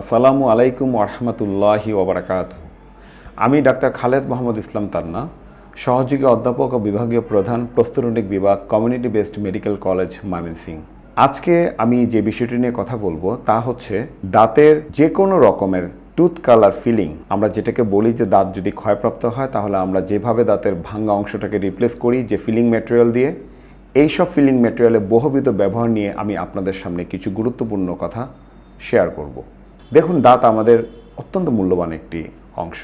আসসালামু আলাইকুম ওরহমতুল্লাহি ওবরাকাতুহু। আমি ডাক্তার খালেদ মোহাম্মদ ইসলাম তান্না, সহযোগী অধ্যাপক ও বিভাগীয় প্রধান, প্রস্তরনিক বিভাগ, community based medical college, Mymensingh. আজকে আমি যে বিষয়টি নিয়ে কথা বলবো তা হচ্ছে দাঁতের যে কোনো রকমের টুথ কালার ফিলিং। আমরা যেটাকে বলি যে দাঁত যদি ক্ষয়প্রাপ্ত হয় তাহলে আমরা যেভাবে দাঁতের ভাঙা অংশটাকে রিপ্লেস করি যে ফিলিং ম্যাটেরিয়াল দিয়ে, এইসব ফিলিং ম্যাটেরিয়ালের বহুবিধ ব্যবহার নিয়ে আমি আপনাদের সামনে কিছু গুরুত্বপূর্ণ কথা শেয়ার করব। দেখুন, দাঁত আমাদের অত্যন্ত মূল্যবান একটি অংশ।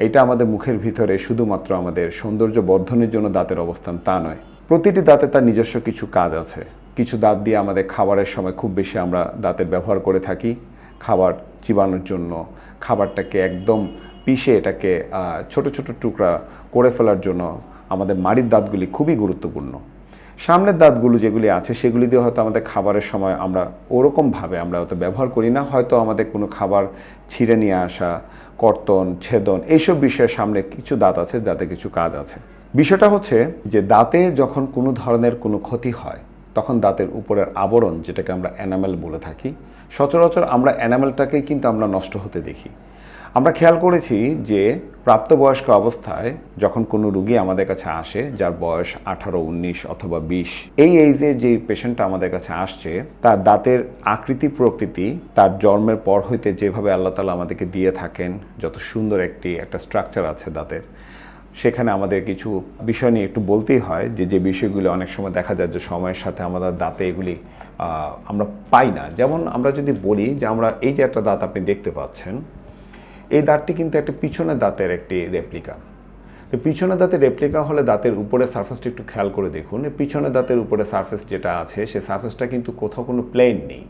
এটা আমাদের মুখের ভিতরে শুধুমাত্র আমাদের সৌন্দর্য বর্ধনের জন্য দাঁতের অবস্থান তা নয়, প্রতিটি দাঁতে তার নিজস্ব কিছু কাজ আছে। কিছু দাঁত দিয়ে আমাদের খাবারের সময় খুব বেশি আমরা দাঁতের ব্যবহার করে থাকি খাবার চিবানোর জন্য, খাবারটাকে একদম পিষে এটাকে ছোট ছোট টুকরা করে ফেলার জন্য আমাদের মাড়ির দাঁতগুলি খুবই গুরুত্বপূর্ণ। সামনের দাঁতগুলো যেগুলি আছে সেগুলি দিয়ে হয়তো আমাদের খাবারের সময় আমরা ওরকমভাবে আমরা হয়তো ব্যবহার করি না, হয়তো আমাদের কোনো খাবার ছিঁড়ে নিয়ে আসা, কর্তন, ছেদন, এইসব বিষয়ের সামনে কিছু দাঁত আছে যাতে কিছু কাজ আছে। বিষয়টা হচ্ছে যে দাঁতে যখন কোনো ধরনের কোনো ক্ষতি হয় তখন দাঁতের উপরের আবরণ, যেটাকে আমরা এনামেল বলে থাকি, সচরাচর আমরা এনামেলটাকেই কিন্তু আমরা নষ্ট হতে দেখি। আমরা খেয়াল করেছি যে প্রাপ্তবয়স্ক অবস্থায় যখন কোনো রুগী আমাদের কাছে আসে যার বয়স 18, 19 অথবা 20, এই এইজে যে পেশেন্টটা আমাদের কাছে আসছে তার দাঁতের আকৃতি প্রকৃতি তার জন্মের পর হইতে যেভাবে আল্লাহ তাআলা আমাদেরকে দিয়ে থাকেন, যত সুন্দর একটা স্ট্রাকচার আছে দাঁতের, সেখানে আমাদের কিছু বিষয় নিয়ে একটু বলতেই হয় যে বিষয়গুলো অনেক সময় দেখা যায় যে সময়ের সাথে আমাদের দাঁতে এগুলি আমরা পাই না। যেমন আমরা যদি বলি যে আমরা এই যে একটা দাঁত আপনি দেখতে পাচ্ছেন, এই দাঁতটি কিন্তু একটা পিছনের দাঁতের একটি রেপ্লিকা। তো পিছনের দাঁতের রেপ্লিকা হলে দাঁতের উপরের সারফেসটা একটু খেয়াল করে দেখুন। পিছনের দাঁতের উপরে সারফেস যেটা আছে সে সারফেসটা কিন্তু কোথাও কোনো প্লেন নেই।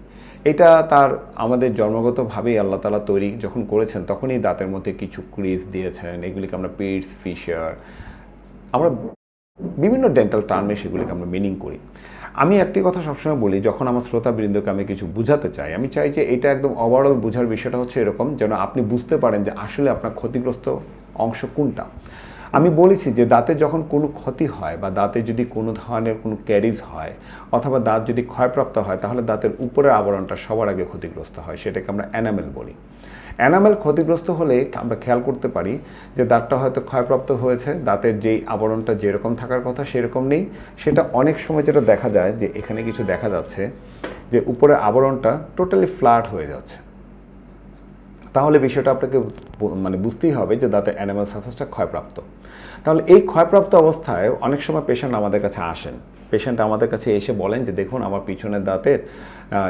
এটা তার আমাদের জন্মগতভাবেই আল্লাহ তাআলা তৈরি যখন করেছেন তখনই দাঁতের মধ্যে কিছু ক্রিজ দিয়েছেন। এগুলিকে আমরা পিটস, ফিশার, আমরা বিভিন্ন ডেন্টাল টার্মে সেগুলিকে আমরা মিনিং করি। আমি একটি কথা সবসময় বলি, যখন আমার শ্রোতাবৃন্দকে আমি কিছু বুঝাতে চাই, আমি চাই যে এটা একদম ওভারঅল বোঝার বিষয়টা হচ্ছে এরকম যেন আপনি বুঝতে পারেন যে আসলে আপনার ক্ষতিগ্রস্ত অংশ কোনটা। আমি বলেছি যে দাঁতে যখন কোনো ক্ষতি হয় বা দাঁতে যদি কোনো ধরনের কোনো ক্যারিজ হয় অথবা দাঁত যদি ক্ষয়প্রাপ্ত হয় তাহলে দাঁতের উপরের আবরণটা সবার আগে ক্ষতিগ্রস্ত হয়, সেটাকে আমরা এনামেল বলি। এনামেল ক্ষতিগ্রস্ত হলে আমরা খেয়াল করতে পারি যে দাঁতটা হয়তো ক্ষয়প্রাপ্ত হয়েছে, দাঁতের যেই আবরণটা যেরকম থাকার কথা সেরকম নেই। সেটা অনেক সময় যেটা দেখা যায় যে এখানে কিছু দেখা যাচ্ছে যে উপরের আবরণটা টোটালি ফ্ল্যাট হয়ে যাচ্ছে। তাহলে বিষয়টা আপনাকে বুঝতেই হবে যে দাঁতের এনামেল সারফেসটা ক্ষয়প্রাপ্ত। তাহলে এই ক্ষয়প্রাপ্ত অবস্থায় অনেক সময় পেশেন্ট আমাদের কাছে আসেন, পেশেন্ট আমাদের কাছে এসে বলেন যে দেখুন আমার পিছনের দাঁতের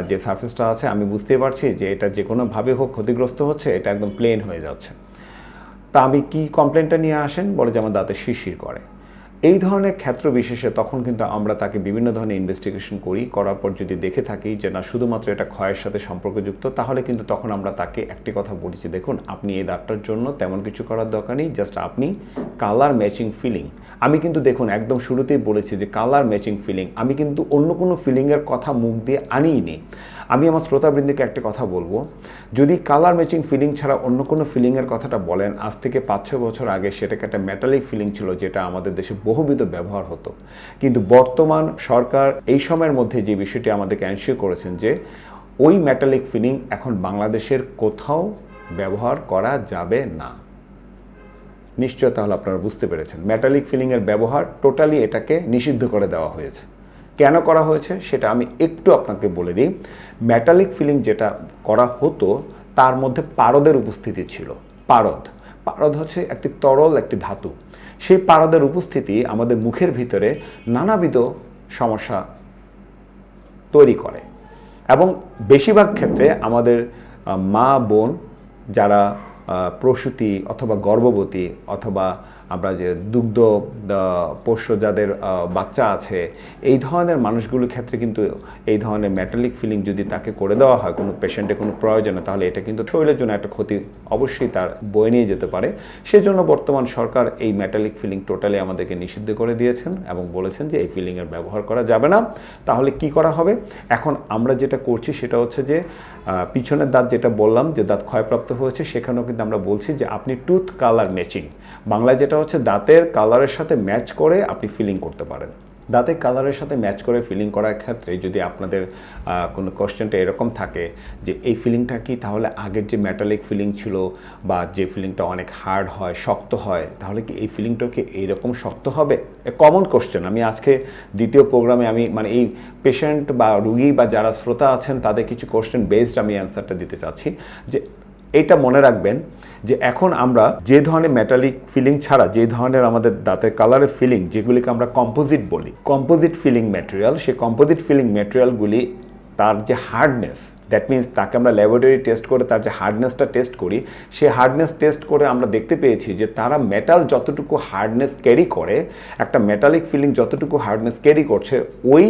যে সারফেসটা আছে আমি বুঝতেই পারছি যে এটা যে কোনোভাবে হোক ক্ষতিগ্রস্ত হচ্ছে, এটা একদম প্লেন হয়ে যাচ্ছে। তা আমি কি কমপ্লেনটা নিয়ে আসেন? বলে যে আমার দাঁতে শিরশির করে। এই ধরনের ক্ষেত্র বিশেষে তখন কিন্তু আমরা তাকে বিভিন্ন ধরনের ইনভেস্টিগেশন করার পর যদি দেখে থাকি যে না শুধুমাত্র এটা ক্ষয়ের সাথে সম্পর্কযুক্ত, তাহলে কিন্তু তখন আমরা তাকে একটি কথা বলেছি, দেখুন আপনি এই দাঁতটার জন্য তেমন কিছু করার দরকার নেই, জাস্ট আপনি কালার ম্যাচিং ফিলিং। আমি কিন্তু দেখুন একদম শুরুতেই বলেছি যে কালার ম্যাচিং ফিলিং, আমি কিন্তু অন্য কোনো ফিলিংয়ের কথা মুখ দিয়ে আনিই নি। আমি আমার শ্রোতাবৃন্দকে একটা কথা বলবো, যদি কালার ম্যাচিং ফিলিং ছাড়া অন্য কোনো ফিলিংয়ের কথাটা বলেন, আজ থেকে 5-6 বছর আগে সেটাকে একটা মেটালিক ফিলিং ছিল যেটা আমাদের দেশে বহুবিধ ব্যবহার হতো। কিন্তু বর্তমান সরকার এই সময়ের মধ্যে যে বিষয়টি আমাদেরকে এনশিওর করেছেন যে ওই মেটালিক ফিলিং এখন বাংলাদেশের কোথাও ব্যবহার করা যাবে না। নিশ্চয় তাহলে আপনারা বুঝতে পেরেছেন মেটালিক ফিলিংয়ের ব্যবহার টোটালি এটাকে নিষিদ্ধ করে দেওয়া হয়েছে। কেন করা হয়েছে সেটা আমি একটু আপনাকে বলে দিই। মেটালিক ফিলিং যেটা করা হতো তার মধ্যে পারদের উপস্থিতি ছিল। পারদ হচ্ছে একটি তরল একটি ধাতু। সেই পারদের উপস্থিতি আমাদের মুখের ভিতরে নানাবিধ সমস্যা তৈরি করে এবং বেশিরভাগ ক্ষেত্রে আমাদের মা বোন যারা প্রসূতি অথবা গর্ভবতী অথবা আমরা যে দুগ্ধ পোষ্য যাদের বাচ্চা আছে এই ধরনের মানুষগুলোর ক্ষেত্রে কিন্তু এই ধরনের মেটালিক ফিলিং যদি তাকে করে দেওয়া হয় কোনো পেশেন্টের কোনো প্রয়োজনে, তাহলে এটা কিন্তু শরীরের জন্য একটা ক্ষতি অবশ্যই তার বয়ে নিয়ে যেতে পারে। সেজন্য বর্তমান সরকার এই মেটালিক ফিলিং টোটালি আমাদেরকে নিষিদ্ধ করে দিয়েছেন এবং বলেছেন যে এই ফিলিংয়ের ব্যবহার করা যাবে না। তাহলে কি করা হবে? এখন আমরা যেটা করছি সেটা হচ্ছে যে পিছনের দাঁত যেটা বললাম যে দাঁত ক্ষয়প্রাপ্ত হয়েছে সেখানেও কিন্তু আমরা বলছি যে আপনি টুথ কালার ম্যাচিং, বাংলায় যেটা হচ্ছে দাঁতের কালারের সাথে ম্যাচ করে আপনি ফিলিং করতে পারেন। দাঁতের কালারের সাথে ম্যাচ করে ফিলিং করার ক্ষেত্রে যদি আপনাদের কোনো কোশ্চেনটা এরকম থাকে যে এই ফিলিংটা কি তাহলে আগের যে মেটালিক ফিলিং ছিল বা যে ফিলিংটা অনেক হার্ড হয়, শক্ত হয়, তাহলে কি এই ফিলিংটাও কি এইরকম শক্ত হবে? Common question. আমি আজকে দ্বিতীয় প্রোগ্রামে আমি মানে এই পেশেন্ট বা রুগী বা যারা শ্রোতা আছেন তাদের কিছু কোশ্চেন বেসড আমি অ্যান্সারটা দিতে চাচ্ছি। যে এটা মনে রাখবেন যে এখন আমরা যে ধরনের মেটালিক ফিলিং ছাড়া যে ধরনের আমাদের দাঁতের কালারের ফিলিং যেগুলিকে আমরা কম্পোজিট বলি, কম্পোজিট ফিলিং ম্যাটেরিয়াল, সেই কম্পোজিট ফিলিং ম্যাটেরিয়ালগুলি তার যে হার্ডনেস, দ্যাট মিনস তাকে আমরা ল্যাবরেটরি টেস্ট করে তার যে হার্ডনেসটা টেস্ট করি, সেই হার্ডনেস টেস্ট করে আমরা দেখতে পেয়েছি যে তারা মেটাল যতটুকু হার্ডনেস ক্যারি করে, একটা মেটালিক ফিলিং যতটুকু হার্ডনেস ক্যারি করছে, ওই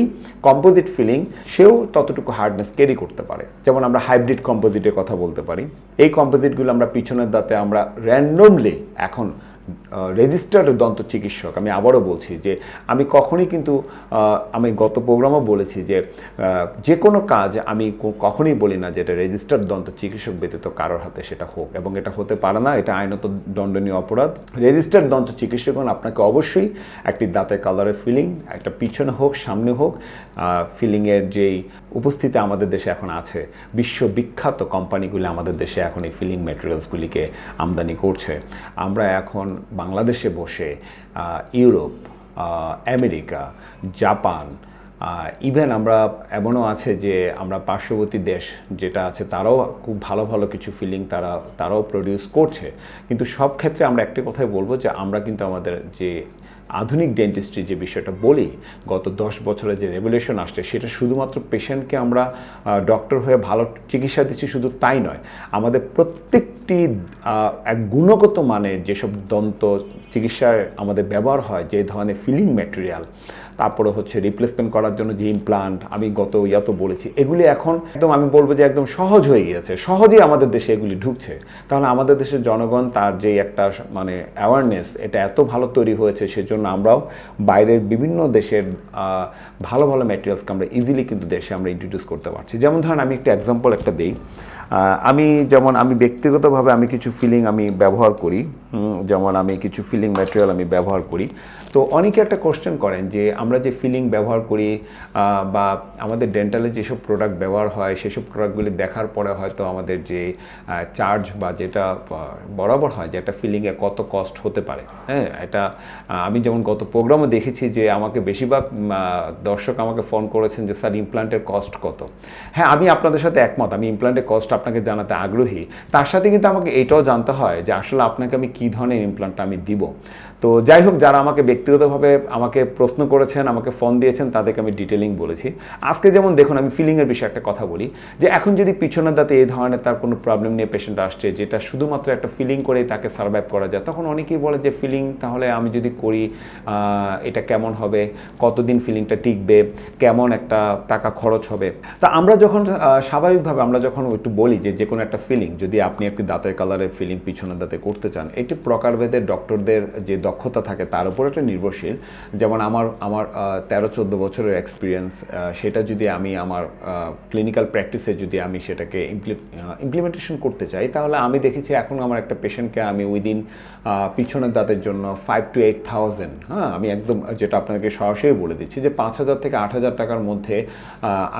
কম্পোজিট ফিলিং সেও ততটুকু হার্ডনেস ক্যারি করতে পারে। যেমন আমরা হাইব্রিড কম্পোজিটের কথা বলতে পারি। এই কম্পোজিটগুলো আমরা পিছনের দাঁতে আমরা র্যান্ডমলি এখন রেজিস্টার্ড দন্ত চিকিৎসক, আমি আবারও বলছি যে আমি কখনই কিন্তু আমি গত প্রোগ্রামও বলেছি যে যে কোনো কাজ আমি কখনই বলি না যে এটা রেজিস্টার্ড দন্ত চিকিৎসক ব্যতীত কারোর হাতে সেটা হোক, এবং এটা হতে পারে না, এটা আইনত দণ্ডনীয় অপরাধ। রেজিস্টার্ড দন্ত চিকিৎসকগণ আপনাকে অবশ্যই একটি দাঁতের কালারের ফিলিং, একটা পিছনে হোক সামনে হোক, ফিলিংয়ের যেই উপস্থিতি আমাদের দেশে এখন আছে, বিশ্ববিখ্যাত কোম্পানিগুলি আমাদের দেশে এখন এই ফিলিং ম্যাটেরিয়ালসগুলিকে আমদানি করছে। আমরা এখন বাংলাদেশে বসে ইউরোপ, আমেরিকা, জাপান, ইভেন আমরা এমনও আছে যে আমরা পার্শ্ববর্তী দেশ যেটা আছে তারাও খুব ভালো ভালো কিছু ফিলিং তারাও প্রডিউস করছে। কিন্তু সব ক্ষেত্রে আমরা একটা কথাই বলবো যে আমরা কিন্তু আমাদের যে আধুনিক ডেন্টিস্ট্রি যে বিষয়টা বলি, গত 10 বছরে যে রেভলিউশন আসছে, সেটা শুধুমাত্র পেশেন্টকে আমরা ডক্টর হয়ে ভালো চিকিৎসা দিচ্ছি শুধু তাই নয়, আমাদের প্রত্যেকটি এক গুণগত মানের যেসব দন্ত চিকিৎসায় আমাদের ব্যবহার হয়, যে ধরনের ফিলিং ম্যাটেরিয়াল, তারপরে হচ্ছে রিপ্লেসমেন্ট করার জন্য যে ইমপ্লান্ট আমি গত বলেছি, এগুলি এখন একদম আমি বলবো যে একদম সহজ হয়ে গিয়েছে, সহজেই আমাদের দেশে এগুলি ঢুকছে। তাহলে আমাদের দেশের জনগণ তার যে একটা মানে অ্যাওয়ারনেস, এটা এত ভালো তৈরি হয়েছে, সেজন্য আমরাও বাইরের বিভিন্ন দেশের ভালো ভালো ম্যাটেরিয়ালসকে আমরা ইজিলি কিন্তু দেশে আমরা ইন্ট্রোডিউস করতে পারছি। যেমন ধরেন আমি একটা এক্সাম্পল একটা দিই। আমি ব্যক্তিগতভাবে আমি কিছু ফিলিং আমি ব্যবহার করি, যেমন আমি কিছু ফিলিং ম্যাটেরিয়াল আমি ব্যবহার করি। তো অনেকে একটা কোশ্চেন করেন যে আমরা যে ফিলিং ব্যবহার করি বা আমাদের ডেন্টালে যেসব প্রোডাক্ট ব্যবহার হয়, সেসব প্রোডাক্টগুলি দেখার পরে হয়তো আমাদের যে চার্জ বা যেটা বরাবর হয় যে একটা ফিলিংয়ে কত কস্ট হতে পারে। হ্যাঁ, এটা আমি যেমন গত প্রোগ্রামে দেখেছি যে আমাকে বেশিরভাগ দর্শক আমাকে ফোন করেছেন যে স্যার ইমপ্লান্টের কস্ট কত। হ্যাঁ, আমি আপনাদের সাথে একমত, আমি ইমপ্লান্টের কস্ট আপনাকে জানাতে আগ্রহী। তার সাথে কিন্তু আমাকে এটাও জানতে হয় যে আসলে আপনাকে আমি কী ধরনের ইমপ্লান্টটা আমি দিব। তো যাই হোক, যারা আমাকে ব্যক্তিগতভাবে আমাকে প্রশ্ন করেছেন, আমাকে ফোন দিয়েছেন, তাদেরকে আমি ডিটেলিং বলেছি। আজকে যেমন দেখুন, আমি ফিলিংয়ের বিষয়ে একটা কথা বলি যে এখন যদি পিছনের দাঁতে এই ধরনের তার কোনো প্রবলেম নিয়ে পেশেন্ট আসছে, যেটা শুধুমাত্র একটা ফিলিং করেই তাকে সার্ভাইভ করা যায়, তখন অনেকেই বলে যে ফিলিং তাহলে আমি যদি করি এটা কেমন হবে, কতদিন ফিলিংটা টিকবে, কেমন একটা টাকা খরচ হবে। তা আমরা যখন স্বাভাবিকভাবে আমরা যখন একটু বলি যে কোনো একটা ফিলিং যদি আপনি একটি দাঁতের কালারের ফিলিং পিছনের দাঁতে করতে চান, এটি প্রকারভেদে ডক্টরদের যে দক্ষতা থাকে তার উপর একটা নির্ভরশীল। যেমন আমার 13-14 বছরের এক্সপিরিয়েন্স, সেটা যদি আমি আমার ক্লিনিক্যাল প্র্যাকটিসে যদি আমি সেটাকে ইমপ্লিমেন্টেশন করতে চাই, তাহলে আমি দেখেছি এখন আমার একটা পেশেন্টকে আমি উইদিন পিছনের দাঁতের জন্য 5,000 to 8,000, হ্যাঁ, আমি একদম যেটা আপনাকে সরাসরি বলে দিচ্ছি যে 5,000 থেকে 8,000 টাকার মধ্যে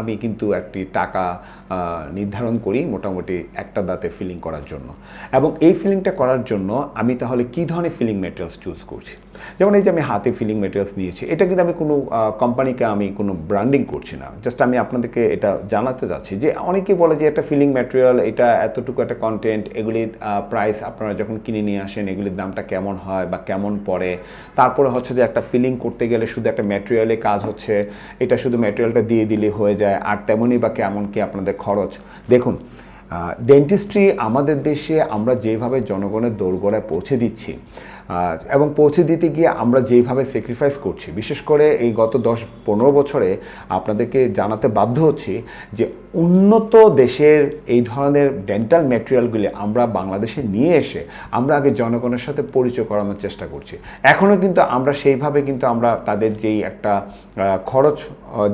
আমি কিন্তু একটি টাকা নির্ধারণ করি মোটামুটি একটা দাঁতে ফিলিং করার জন্য। এবং এই ফিলিংটা করার জন্য আমি তাহলে কী ধরনের ফিলিং ম্যাটেরিয়ালস চুজ করছি। যেমন এই যে আমি হাতে ফিলিং ম্যাটেরিয়ালস নিয়েছি, এটা কিন্তু আমি কোনো কোম্পানিকে আমি কোনো ব্র্যান্ডিং করছি না, জাস্ট আমি আপনাদেরকে এটা জানাতে চাচ্ছি যে অনেকেই বলে যে একটা ফিলিং ম্যাটেরিয়াল, এটা এতটুকু একটা কন্টেন্ট, এগুলির প্রাইস আপনারা যখন কিনে নিয়ে আসেন এগুলির দামটা কেমন হয় বা কেমন পড়ে। তারপরে হচ্ছে যে একটা ফিলিং করতে গেলে শুধু একটা ম্যাটেরিয়ালে কাজ হচ্ছে, এটা শুধু ম্যাটেরিয়ালটা দিয়ে দিলে হয়ে যায়, আর তেমনই বা কেমন কি আপনাদের খরচ। দেখুন, ডেন্টিস্ট্রি আমাদের দেশে আমরা যেভাবে জনগণের দোরগোড়ায় পৌঁছে দিচ্ছি এবং পৌঁছে দিতে গিয়ে আমরা যেইভাবে স্যাক্রিফাইস করছি, বিশেষ করে এই গত 10-15 বছরে আপনাদেরকে জানাতে বাধ্য হচ্ছি যে উন্নত দেশের এই ধরনের ডেন্টাল ম্যাটেরিয়ালগুলি আমরা বাংলাদেশে নিয়ে এসে আমরা আগে জনগণের সাথে পরিচয় করানোর চেষ্টা করছি। এখনও কিন্তু আমরা সেইভাবে কিন্তু আমরা তাদের যেই একটা খরচ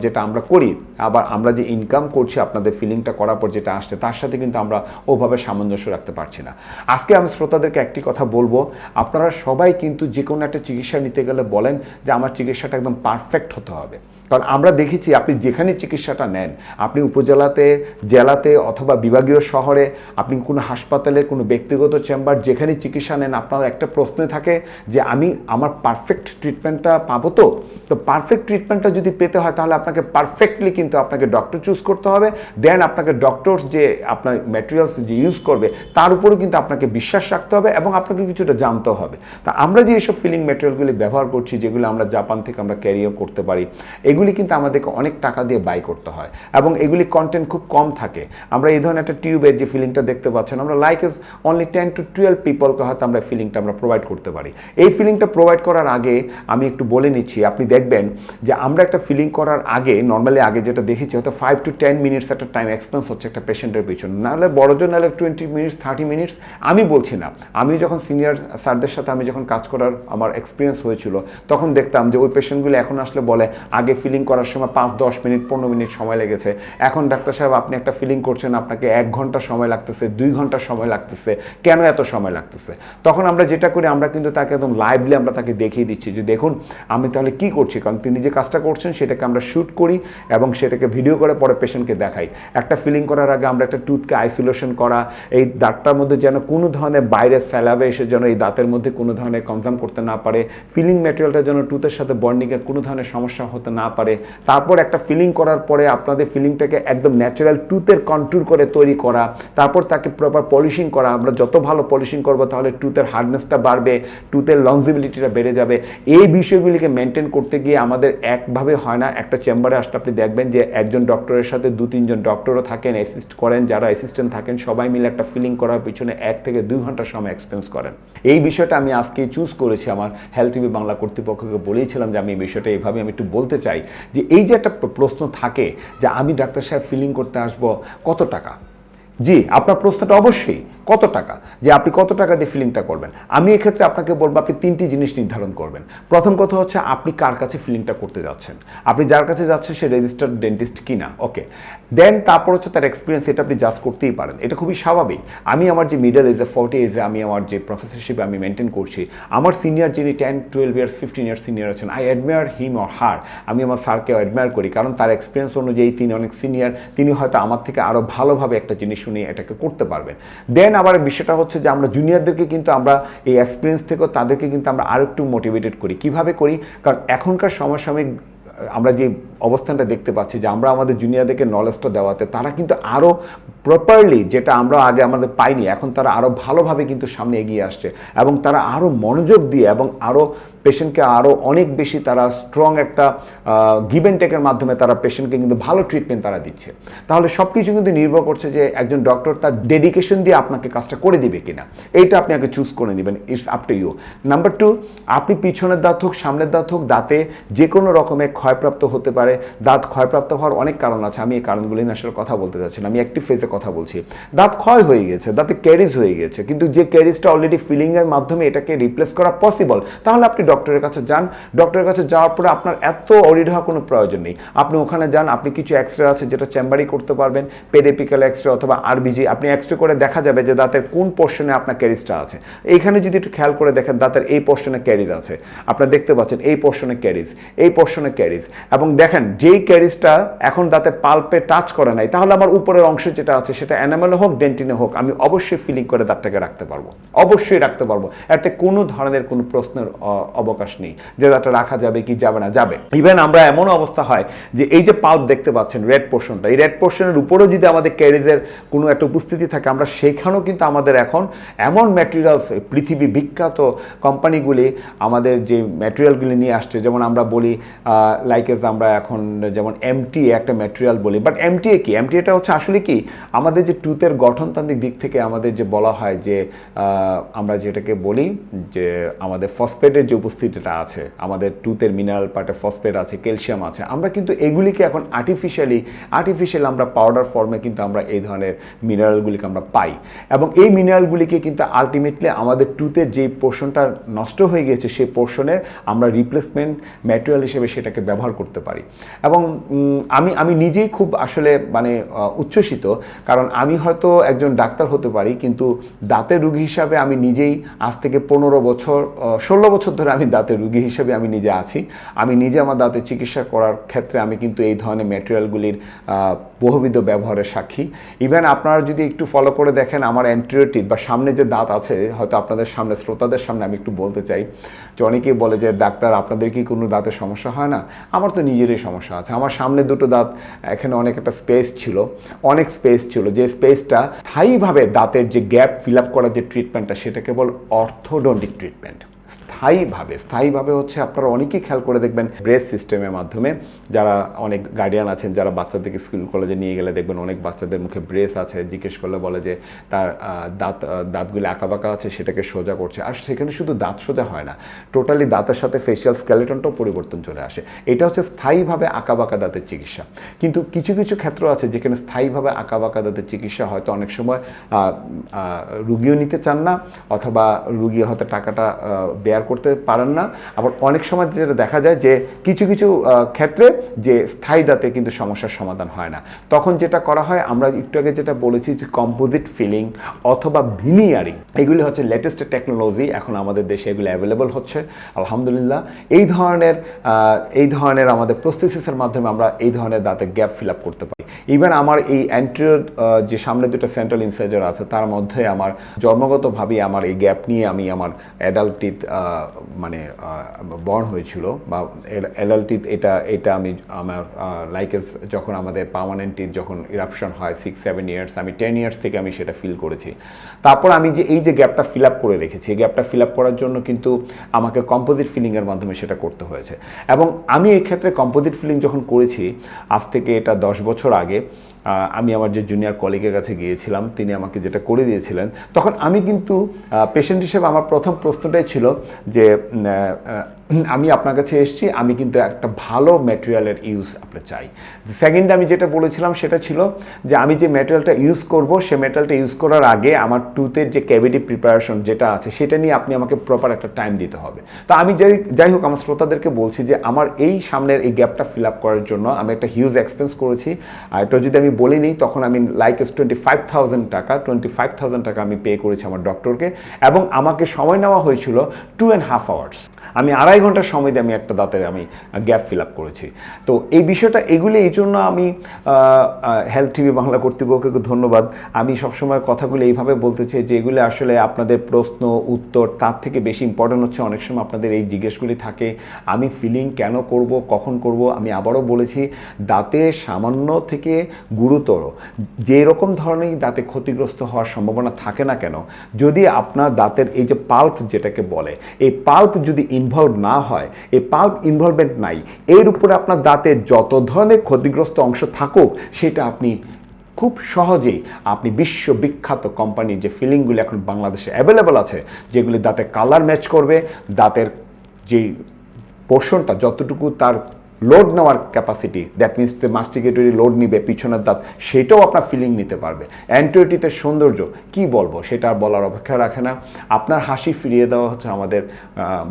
যেটা আমরা করি, আবার আমরা যে ইনকাম করছি আপনাদের ফিলিংটা করার পর যেটা আসছে তার সাথে কিন্তু আমরা ওভাবে সামঞ্জস্য রাখতে পারছি না। আজকে আমি শ্রোতাদেরকে একটি কথা বলবো, আপনারা সবাই কিন্তু যে কোনো একটা চিকিৎসা নিতে গেলে বলেন যে আমার চিকিৎসাটা একদম পারফেক্ট হতে হবে। কারণ আমরা দেখেছি আপনি যেখানে চিকিৎসাটা নেন, আপনি উপজেলাতে, জেলাতে অথবা বিভাগীয় শহরে, আপনি কোনো হাসপাতালে, কোনো ব্যক্তিগত চেম্বার, যেখানে চিকিৎসা নেন, আপনার একটা প্রশ্নই থাকে যে আমি আমার পারফেক্ট ট্রিটমেন্টটা পাবো। তো পারফেক্ট ট্রিটমেন্টটা যদি পেতে হয় তাহলে আপনাকে পারফেক্টলি কিন্তু আপনাকে ডক্টর চুজ করতে হবে। দেন আপনাকে ডক্টরস যে আপনার ম্যাটেরিয়ালস যে ইউজ করবে তার উপরেও কিন্তু আপনাকে বিশ্বাস রাখতে হবে এবং আপনাকে কিছুটা জানতে হবে। তা আমরা যে এইসব ফিলিং ম্যাটেরিয়ালগুলি ব্যবহার করছি, যেগুলো আমরা জাপান থেকে আমরা ক্যারিও করতে পারি, এগুলি কিন্তু আমাদেরকে অনেক টাকা দিয়ে বাই করতে হয় এবং এগুলি কন্টেন্ট খুব কম থাকে। আমরা এই ধরনের একটা টিউবের যে ফিলিংটা দেখতে পাচ্ছেন, আমরা লাইক ইজ অনলি 10 to 12 পিপলকে হয়তো আমরা ফিলিংটা আমরা প্রোভাইড করতে পারি। এই ফিলিংটা প্রোভাইড করার আগে আমি একটু বলে নিচ্ছি, আপনি দেখবেন যে আমরা একটা ফিলিং করার আগে নর্মালি আগে যেটা দেখেছি হয়তো 5 to 10 মিনিটস একটা টাইম এক্সপেন্স হচ্ছে একটা পেশেন্টের পিছনে, নাহলে বড়জন নাহলে 20 মিনিটস 30 মিনিটস। আমি বলছি না, আমি যখন সিনিয়র স্যারদের সাথে আমি যখন কাজ করার আমার এক্সপিরিয়েন্স হয়েছিল তখন দেখতাম যে ওই পেশেন্টগুলো এখন আসলে বলে আগে ফিলিং করার সময় 5-10 মিনিট 15 মিনিট সময় লেগেছে, এখন ডাক্তার সাহেব আপনি একটা ফিলিং করছেন আপনাকে 1 ঘন্টা সময় লাগতেছে, 2 ঘন্টা সময় লাগতেছে, কেন এত সময় লাগতেছে? তখন আমরা যেটা করি আমরা কিন্তু তাকে একদম লাইভলি আমরা তাকে দেখিয়ে দিচ্ছি যে দেখুন আমি তাহলে কি করছি, কারণ তিনি যে কাজটা করছেন সেটাকে আমরা শ্যুট করি এবং সেটাকে ভিডিও করে পরে পেশেন্টকে দেখাই। একটা ফিলিং করার আগে আমরা একটা টুথকে আইসোলেশন করা, এই দাঁতটার মধ্যে যেন কোনো ধরনের বাইরে ফেলাবে এসে যেন এই দাঁতের মধ্যে কোনো ধরনের কনজাম করতে না পারে, ফিলিং ম্যাটেরিয়ালটা যেন টুথের সাথে বন্ডিংয়ে কোনো ধরনের সমস্যা হতে না পারে। তারপর একটা ফিলিং করার পরে আপনাদের ফিলিংটাকে একদম ন্যাচারাল টুথের কন্ট্যুর করে তৈরি করা, তারপর তাকে প্রপার পলিশিং করা। আমরা যত ভালো পলিশিং করবো তাহলে টুথের হার্ডনেসটা বাড়বে, টুথের লংজিবিলিটিটা বেড়ে যাবে। এই বিষয়গুলিকে মেনটেন করতে গিয়ে আমাদের একভাবে হয় না। একটা চেম্বারে আসলে আপনি দেখবেন যে একজন ডক্টরের সাথে 2-3 জন ডক্টরও থাকেন, অ্যাসিস্ট করেন, যারা অ্যাসিস্ট্যান্ট থাকেন সবাই মিলে একটা ফিলিং করার পিছনে 1 থেকে 2 ঘন্টা সময় এক্সপেন্স করেন। এই বিষয়টা আমি আজকে চুজ করেছি, আমার হেলথ টিভি বাংলা কর্তৃপক্ষকে বলেছিলাম যে আমি এই বিষয়টা এইভাবে আমি একটু বলতে চাই যে এই যে একটা প্রশ্ন থাকে যে আমি ডাক্তার সাহেব ফিলিং করতে আসবো কত টাকা। জি, আপনার প্রশ্নটা অবশ্যই কত টাকা, যে আপনি কত টাকা দিয়ে ফিলিংটা করবেন। আমি এক্ষেত্রে আপনাকে বলবো আপনি 3টি জিনিস নির্ধারণ করবেন। প্রথম কথা হচ্ছে আপনি কার কাছে ফিলিংটা করতে যাচ্ছেন, আপনি যার কাছে যাচ্ছেন সে রেজিস্টার্ড ডেন্টিস্ট কিনা, ওকে। দেন তারপর হচ্ছে তার এক্সপিরিয়েন্স, এটা আপনি জাজ করতেই পারেন, এটা খুবই স্বাভাবিক। আমি আমার যে মিডল এজে 40 এজে আমি আমার যে প্রফেসরশিপ আমি মেনটেন করছি, আমার সিনিয়র যিনি 10-12 ইয়ার্স 15 ইয়ার্স সিনিয়র আছেন, I admire him or her, আমি আমার স্যারকেও অ্যাডমায়ার করি, কারণ তার এক্সপিরিয়েন্স অনুযায়ী তিনি অনেক সিনিয়র, তিনি হয়তো আমার থেকে আরও ভালোভাবে একটা জিনিস শুনে এটাকে করতে পারবেন। দেন আবার বিষয়টা হচ্ছে যে আমরা জুনিয়রদেরকে কিন্তু আমরা এই এক্সপিরিয়েন্স থেকেও তাদেরকে কিন্তু আমরা আরও একটু মোটিভেটেড করি। কিভাবে করি? কারণ এখনকার সমসাময়িক আমরা যে অবস্থানটা দেখতে পাচ্ছি যে আমরা আমাদের জুনিয়রদেরকে নলেজটা দেওয়াতে তারা কিন্তু আরও প্রপারলি, যেটা আমরা আগে আমাদের পাইনি, এখন তারা আরও ভালোভাবে কিন্তু সামনে এগিয়ে আসছে এবং তারা আরও মনোযোগ দিয়ে এবং আরও পেশেন্টকে আরও অনেক বেশি তারা স্ট্রং একটা গিভ অ্যান্ড টেকের মাধ্যমে তারা পেশেন্টকে কিন্তু ভালো ট্রিটমেন্ট তারা দিচ্ছে। তাহলে সব কিছু কিন্তু নির্ভর করছে যে একজন ডক্টর তার ডেডিকেশন দিয়ে আপনাকে কাজটা করে দিবে কিনা, এইটা আপনি আগে চুজ করে নেবেন। It's up to you. Number 2, আপনি পিছনের দাঁত হোক সামনের দাঁত হোক, দাঁতে যে কোনো রকমের ক্ষয়প্রাপ্ত হতে পারে। দাঁত ক্ষয়প্রাপ্ত হওয়ার অনেক কারণ আছে, আমি এই কারণগুলি নিয়ে আসলে কথা বলতে চাচ্ছি না, আমি অ্যাক্টিভ ফেজে কথা বলছি। দাঁত ক্ষয় হয়ে গেছে, দাঁতে ক্যারিজ হয়ে গেছে, কিন্তু যে ক্যারিজটা অলরেডি ফিলিংয়ের মাধ্যমে এটাকে রিপ্লেস করা পসিবল, তাহলে আপনি ডক্টরের কাছে যান। ডক্টরের কাছে যাওয়ার পরে আপনার এত অরিড হওয়ার কোনো প্রয়োজন নেই, আপনি ওখানে যান, আপনি কিছু এক্সরে আছে যেটা চেম্বারই করতে পারবেন, পেডিপিক্যাল এক্সরে অথবা আরবিজি, আপনি এক্সরে করে দেখা যাবে যে দাঁতের কোন পোর্শনে আপনার ক্যারিজটা আছে। এইখানে যদি একটু খেয়াল করে দেখেন দাঁতের এই পোর্শনে ক্যারিজ আছে, আপনারা দেখতে পাচ্ছেন এই পোর্শনে ক্যারিজ, এই পোর্শনে ক্যারিজ, এবং দেখেন যেই ক্যারিজটা এখন দাঁতে পাল্পে টাচ করে নাই, তাহলে আমার উপরের অংশ যেটা আছে সেটা এনামেলে হোক ডেন্টিনে হোক, আমি অবশ্যই ফিলিং করে দাঁতটাকে রাখতে পারবো, অবশ্যই রাখতে পারবো। এতে কোনো ধরনের কোনো প্রশ্নের অবকাশ নেই যে দাঁতটা রাখা যাবে কি যাবে না, যাবে। ইভেন আমরা এমন অবস্থা হয় যে এই যে পাল্প দেখতে পাচ্ছেন রেড পোর্শনটা, এই রেড পোর্শনের উপরেও যদি আমাদের ক্যারিজের কোনো একটা উপস্থিতি থাকে, আমরা সেখানেও কিন্তু আমাদের এখন এমন ম্যাটেরিয়ালস, পৃথিবী বিখ্যাত কোম্পানিগুলি আমাদের যে ম্যাটেরিয়ালগুলি নিয়ে আসছে, যেমন আমরা বলি লাইকেজ আমরা এখন এখন যেমন এমটিএ একটা ম্যাটেরিয়াল বলি, বাট এমটিএ কি? এমটিএটা হচ্ছে আসলে কি আমাদের যে টুথের গঠনতান্ত্রিক দিক থেকে আমাদের যে বলা হয় যে আমরা যেটাকে বলি যে আমাদের ফসফেটের যে উপস্থিতিটা আছে, আমাদের টুথের মিনারেল পার্টে ফসফেট আছে, ক্যালসিয়াম আছে, আমরা কিন্তু এগুলিকে এখন আর্টিফিশিয়ালি আমরা পাউডার ফর্মে কিন্তু আমরা এই ধরনের মিনারেলগুলিকে আমরা পাই, এবং এই মিনারেলগুলিকে কিন্তু আলটিমেটলি আমাদের টুথের যে পোর্শনটা নষ্ট হয়ে গেছে সেই পোর্শনের আমরা রিপ্লেসমেন্ট ম্যাটেরিয়াল হিসেবে সেটাকে ব্যবহার করতে পারি। এবং আমি নিজেই খুব আসলে মানে উচ্ছ্বসিত, কারণ আমি হয়তো একজন ডাক্তার হতে পারি, কিন্তু দাঁতের রোগী হিসাবে আমি নিজেই আজ থেকে 16 বছর ধরে আমি দাঁতের রোগী হিসেবে আমি নিজে আছি। আমি নিজে আমার দাঁতের চিকিৎসা করার ক্ষেত্রে আমি কিন্তু এই ধরনের ম্যাটেরিয়ালগুলির বহুবিধ ব্যবহারের সাক্ষী। ইভেন আপনারা যদি একটু ফলো করে দেখেন আমার অ্যান্টেরিয়র টিথ বা সামনে যে দাঁত আছে, হয়তো আপনাদের সামনে শ্রোতাদের সামনে আমি একটু বলতে চাই যে অনেকেই বলে যে ডাক্তার আপনাদের কি কোনো দাঁতের সমস্যা হয় না? আমার তো নিজেরই সমস্যা আছে। আমার সামনে দুটো দাঁত, এখানে অনেক একটা স্পেস ছিল, অনেক স্পেস ছিল, যে স্পেসটা স্থায়ীভাবে দাঁতের যে গ্যাপ ফিল আপ করার যে ট্রিটমেন্টটা সেটাকে বল অর্থোডন্টিক ট্রিটমেন্ট। স্থায়ীভাবে হচ্ছে আপনারা অনেকেই খেয়াল করে দেখবেন ব্রেস সিস্টেমের মাধ্যমে, যারা অনেক গার্ডিয়ান আছেন যারা বাচ্চাদেরকে স্কুল কলেজে নিয়ে গেলে দেখবেন অনেক বাচ্চাদের মুখে ব্রেস আছে, জিজ্ঞেস করলে বলে যে তার দাঁতগুলি আঁকাবাঁকা আছে, সেটাকে সোজা করছে। আর সেখানে শুধু দাঁত সোজা হয় না, টোটালি দাঁতের সাথে ফেসিয়াল স্কেলেটনটাও পরিবর্তন চলে আসে। এটা হচ্ছে স্থায়ীভাবে আঁকাবাঁকা দাঁতের চিকিৎসা। কিন্তু কিছু কিছু ক্ষেত্র আছে যেখানে স্থায়ীভাবে আঁকাবাঁকা দাঁতের চিকিৎসা হয়তো অনেক সময় রুগীও নিতে চান না, অথবা রুগী হয়তো টাকাটা বেয়ার করতে পারেন না। আবার অনেক সময় যেটা দেখা যায় যে কিছু কিছু ক্ষেত্রে যে স্থায়ী দাঁতে কিন্তু সমস্যার সমাধান হয় না, তখন যেটা করা হয় আমরা একটু আগে যেটা বলেছি যে কম্পোজিট ফিলিং অথবা ভিনিয়ারিং, এগুলি হচ্ছে লেটেস্ট টেকনোলজি, এখন আমাদের দেশে এগুলো অ্যাভেলেবল হচ্ছে আলহামদুলিল্লাহ। এই ধরনের আমাদের প্রস্থেসিসের মাধ্যমে আমরা এই ধরনের দাঁতের গ্যাপ ফিল আপ করতে পারি। ইভেন আমার এই অ্যান্টেরিয়র যে সামনে দুটো সেন্ট্রাল ইনসাইজার আছে তার মধ্যে আমার জন্মগতভাবেই আমার এই গ্যাপ নিয়ে আমি আমার অ্যাডাল্ট টিথ মানে বর্ন হয়েছিল, বা অ্যাডাল্ট টিথ এটা আমি আমার লাইকেস যখন আমাদের পার্মানেন্ট টিথ যখন ইরাপশন হয় 6-7 ইয়ার্স, আমি 10 ইয়ার্স থেকে আমি সেটা ফিল করেছি। তারপর আমি যে এই যে গ্যাপটা ফিল আপ করে রেখেছি, এই গ্যাপটা ফিল আপ করার জন্য কিন্তু আমাকে কম্পোজিট ফিলিংয়ের মাধ্যমে সেটা করতে হয়েছে। এবং আমি এই ক্ষেত্রে কম্পোজিট ফিলিং যখন করেছি, আজ থেকে এটা 10 বছর আগে, আমি আমার যে জুনিয়র কলিগের কাছে গিয়েছিলাম, তিনি আমাকে যেটা করে দিয়েছিলেন, তখন আমি কিন্তু পেশেন্ট হিসেবে আমার প্রথম প্রশ্নটাই ছিল যে আমি আপনার কাছে এসেছি, আমি কিন্তু একটা ভালো ম্যাটেরিয়ালের ইউজ আপনার চাই। সেকেন্ডে আমি যেটা বলেছিলাম সেটা ছিল যে আমি যে ম্যাটেরিয়ালটা ইউজ করব, সে ম্যাটেরিয়ালটা ইউজ করার আগে আমার টুথের যে ক্যাভিটি প্রিপারেশন যেটা আছে সেটা নিয়ে আপনি আমাকে প্রপার একটা টাইম দিতে হবে। তো আমি যাই হোক আমার শ্রোতাদেরকে বলছি যে আমার এই সামনের এই গ্যাপটা ফিল আপ করার জন্য আমি একটা হিউজ এক্সপেন্স করেছি। আর এটা যদি আমি বলি নিই, তখন আমি লাইকেস 25,000 টাকা আমি পে করেছি আমার ডক্টরকে, এবং আমাকে সময় নেওয়া হয়েছিল 2.5 আওয়ার্স। আমি 2.5 ঘন্টা সময় দিয়ে আমি একটা দাঁতের আমি গ্যাপ ফিল আপ করেছি। তো এই বিষয়টা এগুলি এই জন্য আমি হেলথ টিভি বাংলা কর্তৃপক্ষকে ধন্যবাদ। আমি সবসময় কথাগুলো এইভাবে বলতে চাই যে এগুলি আসলে আপনাদের প্রশ্ন উত্তর তার থেকে বেশি ইম্পর্টেন্ট হচ্ছে অনেক সময় আপনাদের এই জিজ্ঞেসগুলি থাকে, আমি ফিলিং কেন করব, কখন করব। আমি আবারও বলেছি, দাঁতে সামান্য থেকে গুরুতর যে রকম ধরনের দাঁতে ক্ষতিগ্রস্ত হওয়ার সম্ভাবনা থাকে না কেন, যদি আপনার দাঁতের এই যে পাল্প যেটাকে বলে, এই পাল্প যদি ইনভলভ না হয়, এই পাল্প ইনভলভমেন্ট নাই, এর উপরে আপনার দাঁতের যত ধরনের ক্ষতিগ্রস্ত অংশ থাকুক সেটা আপনি খুব সহজেই আপনি বিশ্ববিখ্যাত কোম্পানির যে ফিলিংগুলি এখন বাংলাদেশে অ্যাভেলেবল আছে, যেগুলি দাঁতে কালার ম্যাচ করবে, দাঁতের যেই পোর্শনটা যতটুকু তার লোড নেওয়ার ক্যাপাসিটি, দ্যাট মিনস মাস্টিকেটরি লোড নিবে পিছনের দাঁত, সেটাও আপনার ফিলিং নিতে পারবে। অ্যান্টিওটিতে সৌন্দর্য কি বলবো, সেটা বলার অপেক্ষা রাখে না। আপনার হাসি ফিরিয়ে দেওয়া হচ্ছে আমাদের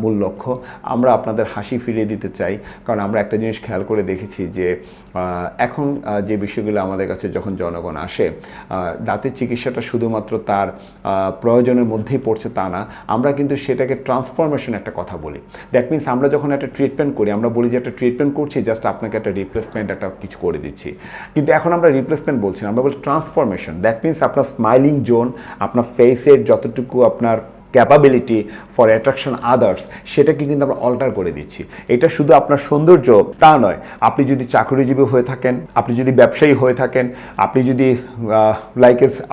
মূল লক্ষ্য। আমরা আপনাদের হাসি ফিরিয়ে দিতে চাই, কারণ আমরা একটা জিনিস খেয়াল করে দেখেছি যে এখন যে বিষয়গুলো আমাদের কাছে যখন জনগণ আসে, দাঁতের চিকিৎসাটা শুধুমাত্র তার প্রয়োজনের মধ্যেই পড়ছে তা না, আমরা কিন্তু সেটাকে ট্রান্সফরমেশন একটা কথা বলি। দ্যাট মিনস আমরা যখন একটা ট্রিটমেন্ট করি, আমরা বলি যে একটা ট্রিটমেন্ট করছি, জাস্ট আপনাকে একটা রিপ্লেসমেন্ট একটা কিছু করে দিচ্ছি, কিন্তু এখন আমরা রিপ্লেসমেন্ট বলছি না, আমরা বলি ট্রান্সফরমেশন। দ্যাট মিনস আপনার স্মাইলিং জোন, আপনার ফেসের যতটুকু আপনার ক্যাপাবিলিটি ফর অ্যাট্রাকশন আদার্স সেটাকে কিন্তু আমরা অল্টার করে দিচ্ছি। এটা শুধু আপনার সৌন্দর্য তা নয়, আপনি যদি চাকরিজীবী হয়ে থাকেন, আপনি যদি ব্যবসায়ী হয়ে থাকেন, আপনি যদি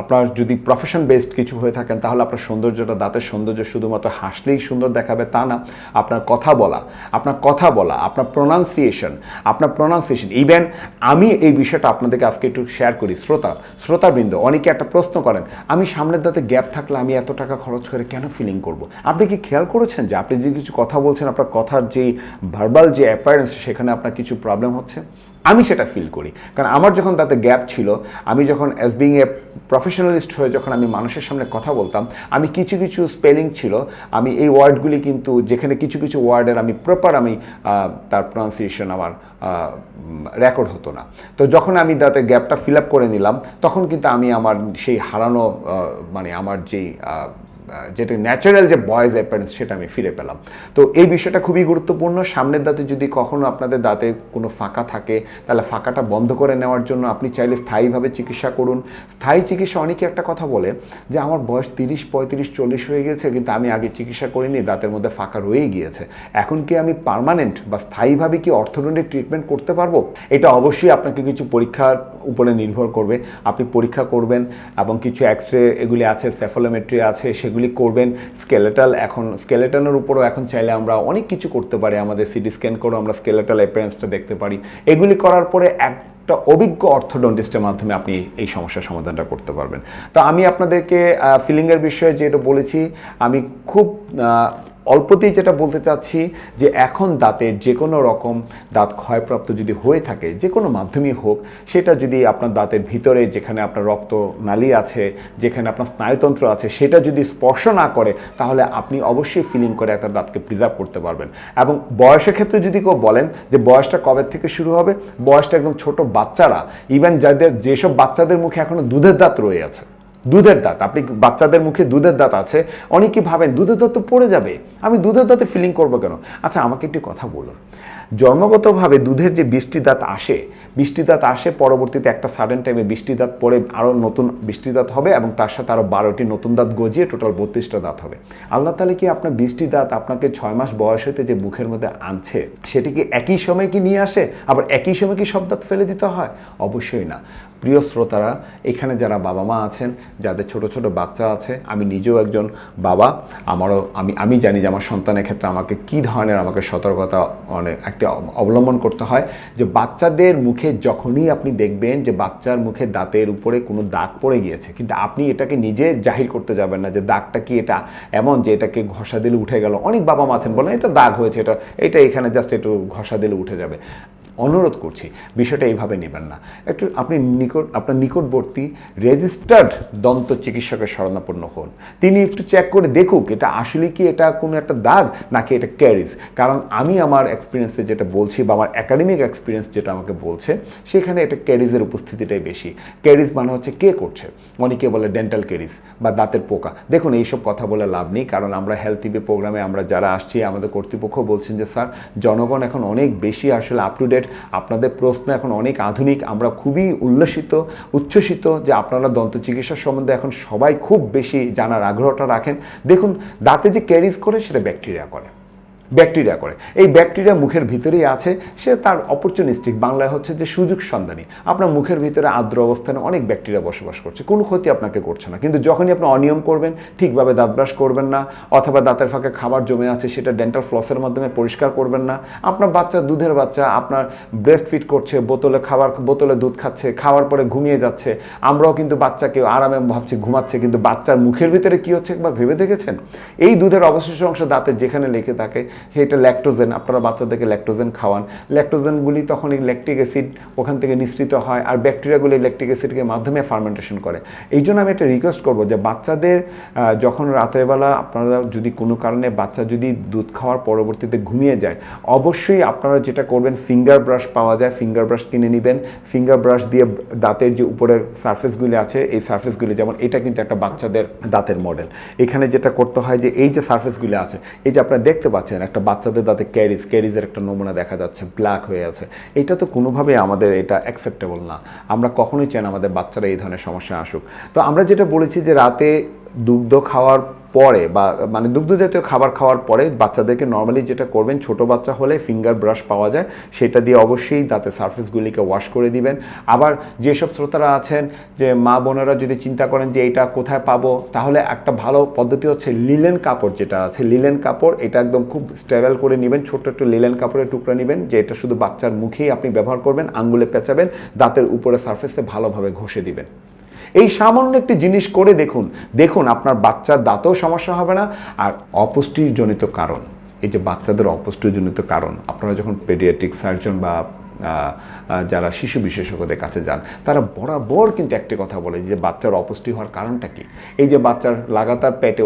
আপনার যদি প্রফেশন বেসড কিছু হয়ে থাকেন, তাহলে আপনার সৌন্দর্যটা, দাঁতের সৌন্দর্য শুধুমাত্র হাসলেই সুন্দর দেখাবে তা না। আপনার কথা বলা, আপনার প্রোনাউন্সিয়েশন, ইভেন আমি এই বিষয়টা আপনাদেরকে আজকে একটু শেয়ার করি। শ্রোতাবৃন্দ অনেকে একটা প্রশ্ন করেন, আমি সামনের দাঁতে গ্যাপ থাকলে আমি এত টাকা খরচ করে কেন ফিলিং করব? আপনি কি খেয়াল করেছেন যে আপনি যে কিছু কথা বলছেন, আপনার কথার যে ভার্বাল যে অ্যাপিয়ারেন্স, সেখানে আপনার কিছু প্রবলেম হচ্ছে? আমি সেটা ফিল করি, কারণ আমার যখন তাতে গ্যাপ ছিল, আমি যখন অ্যাজ বিং এ প্রফেশনালিস্ট হয়ে যখন আমি মানুষের সামনে কথা বলতাম, আমি কিছু কিছু স্পেলিং ছিল, আমি এই ওয়ার্ডগুলি কিন্তু যেখানে কিছু কিছু ওয়ার্ডের আমি প্রপার তার প্রনাউন্সিয়েশন আমার রেকর্ড হতো না। তো যখন আমি তাতে গ্যাপটা ফিল আপ করে নিলাম, তখন কিন্তু আমি আমার সেই হারানো আমার যেটা ন্যাচারাল যে ভয়েস অ্যাপিয়ারেন্স সেটা আমি ফিরে পেলাম। তো এই বিষয়টা খুবই গুরুত্বপূর্ণ। সামনের দাঁতে যদি কখনো আপনাদের দাঁতে কোনো ফাঁকা থাকে, তাহলে ফাঁকাটা বন্ধ করে নেওয়ার জন্য আপনি চাইলে স্থায়ীভাবে চিকিৎসা করুন। স্থায়ী চিকিৎসা, অনেকে একটা কথা বলে যে আমার বয়স 30, 35, 40 হয়ে গেছে, কিন্তু আমি আগে চিকিৎসা করিনি, দাঁতের মধ্যে ফাঁকা রয়েই গিয়েছে, এখন কি আমি পার্মানেন্ট বা স্থায়ীভাবে কি অর্থোডন্টিক ট্রিটমেন্ট করতে পারবো? এটা অবশ্যই আপনাকে কিছু পরীক্ষার উপরে নির্ভর করবে। আপনি পরীক্ষা করবেন এবং কিছু এক্সরে এগুলি আছে, সেফালোমেট্রি আছে, সেগুলি করবেন। এখন স্কেলেটনের উপরও এখন চাইলে আমরা অনেক কিছু করতে পারি, আমাদের সিটি স্ক্যান করে আমরা স্কেলেটাল অ্যাপিয়ারেন্সটা দেখতে পারি। এগুলি করার পরে একটা অভিজ্ঞ অর্থোডন্টিস্টের মাধ্যমে আপনি এই সমস্যার সমাধানটা করতে পারবেন। তো আমি আপনাদেরকে ফিলিংয়ের বিষয়ে যেটা বলেছি, আমি খুব অল্পতেই যেটা বলতে চাচ্ছি যে এখন দাঁতের যে কোনো রকম দাঁত ক্ষয়প্রাপ্ত যদি হয়ে থাকে, যে কোনো মাধ্যমে হোক, সেটা যদি আপনার দাঁতের ভিতরে যেখানে আপনার রক্ত নালী আছে, যেখানে আপনার স্নায়ুতন্ত্র আছে, সেটা যদি স্পর্শ না করে, তাহলে আপনি অবশ্যই ফিলিং করে একটা দাঁতকে প্রিজার্ভ করতে পারবেন। এবং বয়সের ক্ষেত্রে যদি কেউ বলেন যে বয়সটা কবে থেকে শুরু হবে, বয়সটা একদম ছোট বাচ্চারা, ইভেন যেসব বাচ্চাদের মুখে এখনো দুধের দাঁত রয়ে আছে, দুধের দাঁত, আপনি বাচ্চাদের মুখে দুধের দাঁত আছে, অনেকেই ভাবেন দুধের দাঁত তো পড়ে যাবে, আমি দুধের দাঁতে ফিলিং করবো কেন? আচ্ছা, আমাকে একটি কথা বলুন, জন্মগতভাবে দুধের যে 20টি দাঁত আসে, পরবর্তীতে একটা সাডেন টাইমে 20টি দাঁত পরে আরও নতুন 20টি দাঁত হবে এবং তার সাথে আরও 12টি নতুন দাঁত গজিয়ে টোটাল 32টা দাঁত হবে। আল্লাহ তাআলা কি আপনার 20টি দাঁত আপনাকে 6 মাস বয়স হতে যে মুখের মধ্যে আনছে, সেটি কি একই সময় কি নিয়ে আসে? আবার একই সময় কি সব দাঁত ফেলে দিতে হয়? অবশ্যই না। প্রিয় শ্রোতারা, এখানে যারা বাবা মা আছেন, যাদের ছোট ছোট বাচ্চা আছে, আমি নিজেও একজন বাবা, আমি জানি যে আমার সন্তানের ক্ষেত্রে আমাকে কী ধরনের সতর্কতা একটা অবলম্বন করতে হয়। যে বাচ্চাদের মুখে যখনই আপনি দেখবেন যে বাচ্চার মুখে দাঁতের উপরে কোনো দাগ পড়ে গিয়েছে, কিন্তু আপনি এটাকে নিজে জাহির করতে যাবেন না যে দাগটা কি এটা এমন যে এটাকে ঘষা দিলে উঠে গেল। অনেক বাবা মা আছেন বলেন এটা দাগ হয়েছে, এটা এখানে জাস্ট একটু ঘষা দিলে উঠে যাবে। অনুরোধ করছি, বিষয়টা এইভাবে নেবেন না। একটু আপনার নিকটবর্তী রেজিস্টার্ড দন্ত চিকিৎসকের শরণাপন্ন হন। তিনি একটু চেক করে দেখুক এটা আসলে কি এটা কোনো একটা দাগ নাকি এটা ক্যারিজ। কারণ আমি আমার এক্সপিরিয়েন্সে যেটা বলছি বা আমার একাডেমিক এক্সপিরিয়েন্স যেটা আমাকে বলছে, সেখানে এটা ক্যারিজের উপস্থিতিটাই বেশি। ক্যারিজ মানে হচ্ছে কে করছে, অনেকে বলে ডেন্টাল ক্যারিজ বা দাঁতের পোকা। দেখুন, এইসব কথা বলে লাভ নেই, কারণ আমরা হেলথ টিভি প্রোগ্রামে আমরা যারা আসছি, আমাদের কর্তৃপক্ষ বলছেন যে স্যার, জনগণ এখন অনেক বেশি আসলে আপ টু ডেট, আপনাদের প্রশ্ন এখন অনেক আধুনিক, আমরা খুবই উচ্ছ্বসিত যে আপনারা দন্ত চিকিৎসা সম্বন্ধে এখন সবাই খুব বেশি জানার আগ্রহটা রাখেন। দেখুন, দাঁতে যে ক্যারিজ করে সেটা ব্যাকটেরিয়া করে। এই ব্যাকটেরিয়া মুখের ভিতরেই আছে, সে তার অপরচুনিস্টিক, বাংলায় হচ্ছে যে সুযোগ সন্ধানী। আপনার মুখের ভিতরে আর্দ্র অবস্থানে অনেক ব্যাকটেরিয়া বসবাস করছে, কোনো ক্ষতি আপনাকে করছে না। কিন্তু যখনই আপনি অনিয়ম করবেন, ঠিকভাবে দাঁত ব্রাশ করবেন না, অথবা দাঁতের ফাঁকে খাবার জমে আছে সেটা ডেন্টাল ফ্লসের মাধ্যমে পরিষ্কার করবেন না, আপনার বাচ্চা, দুধের বাচ্চা আপনার ব্রেস্ট ফিড করছে, বোতলে দুধ খাচ্ছে, খাওয়ার পরে ঘুমিয়ে যাচ্ছে, আমরাও কিন্তু বাচ্চাকে আরামে ভাবছি ঘুমাচ্ছে, কিন্তু বাচ্চার মুখের ভিতরে কি হচ্ছে একবার ভেবে দেখেছেন? এই দুধের অবশিষ্ট অংশ দাঁতের যেখানে লেগে থাকে সেটা ল্যাকটোজেন, আপনারা বাচ্চাদেরকে ল্যাকটোজেন খাওয়ান, ল্যাকটোজেনগুলি তখন এই ল্যাকটিক অ্যাসিড ওখান থেকে নিঃসৃত হয়, আর ব্যাকটেরিয়াগুলি ল্যাকটিক অ্যাসিডের মাধ্যমে ফার্মেন্টেশন করে। এই জন্য আমি একটা রিকোয়েস্ট করবো যে বাচ্চাদের যখন রাতের বেলা আপনারা যদি কোনো কারণে বাচ্চা যদি দুধ খাওয়ার পরবর্তীতে ঘুমিয়ে যায়, অবশ্যই আপনারা যেটা করবেন, ফিঙ্গার ব্রাশ পাওয়া যায়, ফিঙ্গার ব্রাশ কিনে নেবেন। ফিঙ্গার ব্রাশ দিয়ে দাঁতের যে উপরের সারফেসগুলি আছে, এই সারফেসগুলি, যেমন এটা কিন্তু একটা বাচ্চাদের দাঁতের মডেল, এখানে যেটা করতে হয় যে এই যে সারফেসগুলি আছে, এই যে আপনারা দেখতে পাচ্ছেন একটা বাচ্চাদের দাঁতে ক্যারিজের একটা নমুনা দেখা যাচ্ছে, ব্ল্যাক হয়ে আছে। এটা তো কোনোভাবেই আমাদের এটা অ্যাকসেপ্টেবল না। আমরা কখনোই চাই না আমাদের বাচ্চারা এই ধরনের সমস্যা আসুক। তো আমরা যেটা বলেছি যে রাতে দুগ্ধ খাওয়ার পরে বা মানে দুগ্ধ জাতীয় খাবার খাওয়ার পরে বাচ্চাদেরকে নর্মালি যেটা করবেন, ছোট বাচ্চা হলে ফিঙ্গার ব্রাশ পাওয়া যায়, সেটা দিয়ে অবশ্যই দাঁতের সারফেসগুলিকে ওয়াশ করে দিবেন। আবার যেসব শ্রোতারা আছেন যে মা বোনেরা যদি চিন্তা করেন যে এইটা কোথায় পাবো, তাহলে একটা ভালো পদ্ধতি হচ্ছে লিলেন কাপড় যেটা আছে, লিলেন কাপড়, এটা একদম খুব স্টেরাইল করে নেবেন, ছোট্ট একটু লিলেন কাপড়ের টুকরা নেবেন, যে এটা শুধু বাচ্চার মুখেই আপনি ব্যবহার করবেন, আঙ্গুলে পেঁচাবেন, দাঁতের উপরে সারফেসে ভালোভাবে ঘষে দিবেন। এই সামান্য একটি জিনিস করে দেখুন, দেখুন আপনার বাচ্চার দাঁতেও সমস্যা হবে না। আর অপুষ্টিজনিত কারণ, এই যে বাচ্চাদের অপুষ্টিজনিত কারণ, আপনারা যখন পেডিয়াট্রিক সার্জন বা যারা শিশু বিশেষজ্ঞদের কাছে যান, তারা বরাবর কিন্তু একটি কথা বলে যে বাচ্চার অপুষ্টি হওয়ার কারণটা কি। এই যে বাচ্চার লাগাতার পেটে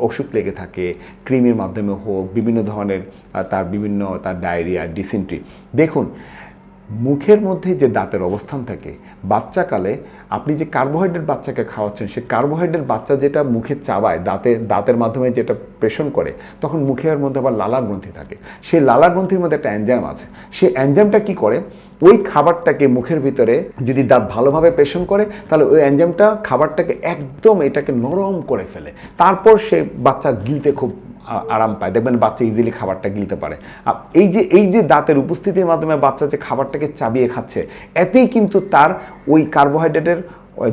অসুখ লেগে থাকে, কৃমির মাধ্যমে হোক, বিভিন্ন ধরনের তার ডায়রিয়া, ডিসেন্ট্রি। দেখুন, মুখের মধ্যে যে দাঁতের অবস্থান থাকে, বাচ্চাকালে আপনি যে কার্বোহাইড্রেট বাচ্চাকে খাওয়াচ্ছেন, সে কার্বোহাইড্রেট বাচ্চা যেটা মুখে চাবায়, দাঁতের মাধ্যমে যেটা প্রেষণ করে, তখন মুখের মধ্যে আবার লালার গ্রন্থি থাকে। সেই লালার গ্রন্থির মধ্যে একটা এনজাইম আছে, সেই এনজাইমটা কি করে, ওই খাবারটাকে মুখের ভিতরে যদি দাঁত ভালোভাবে প্রেষণ করে, তাহলে ওই এনজাইমটা খাবারটাকে একদম এটাকে নরম করে ফেলে। তারপর সে বাচ্চা গিলতে খুব আরাম পায়, দেখবেন বাচ্চা ইজিলি খাবারটা গিলতে পারে। এই যে দাঁতের উপস্থিতির মাধ্যমে বাচ্চা যে খাবারটাকে চাবিয়ে খাচ্ছে, এতেই কিন্তু তার ওই কার্বোহাইড্রেটের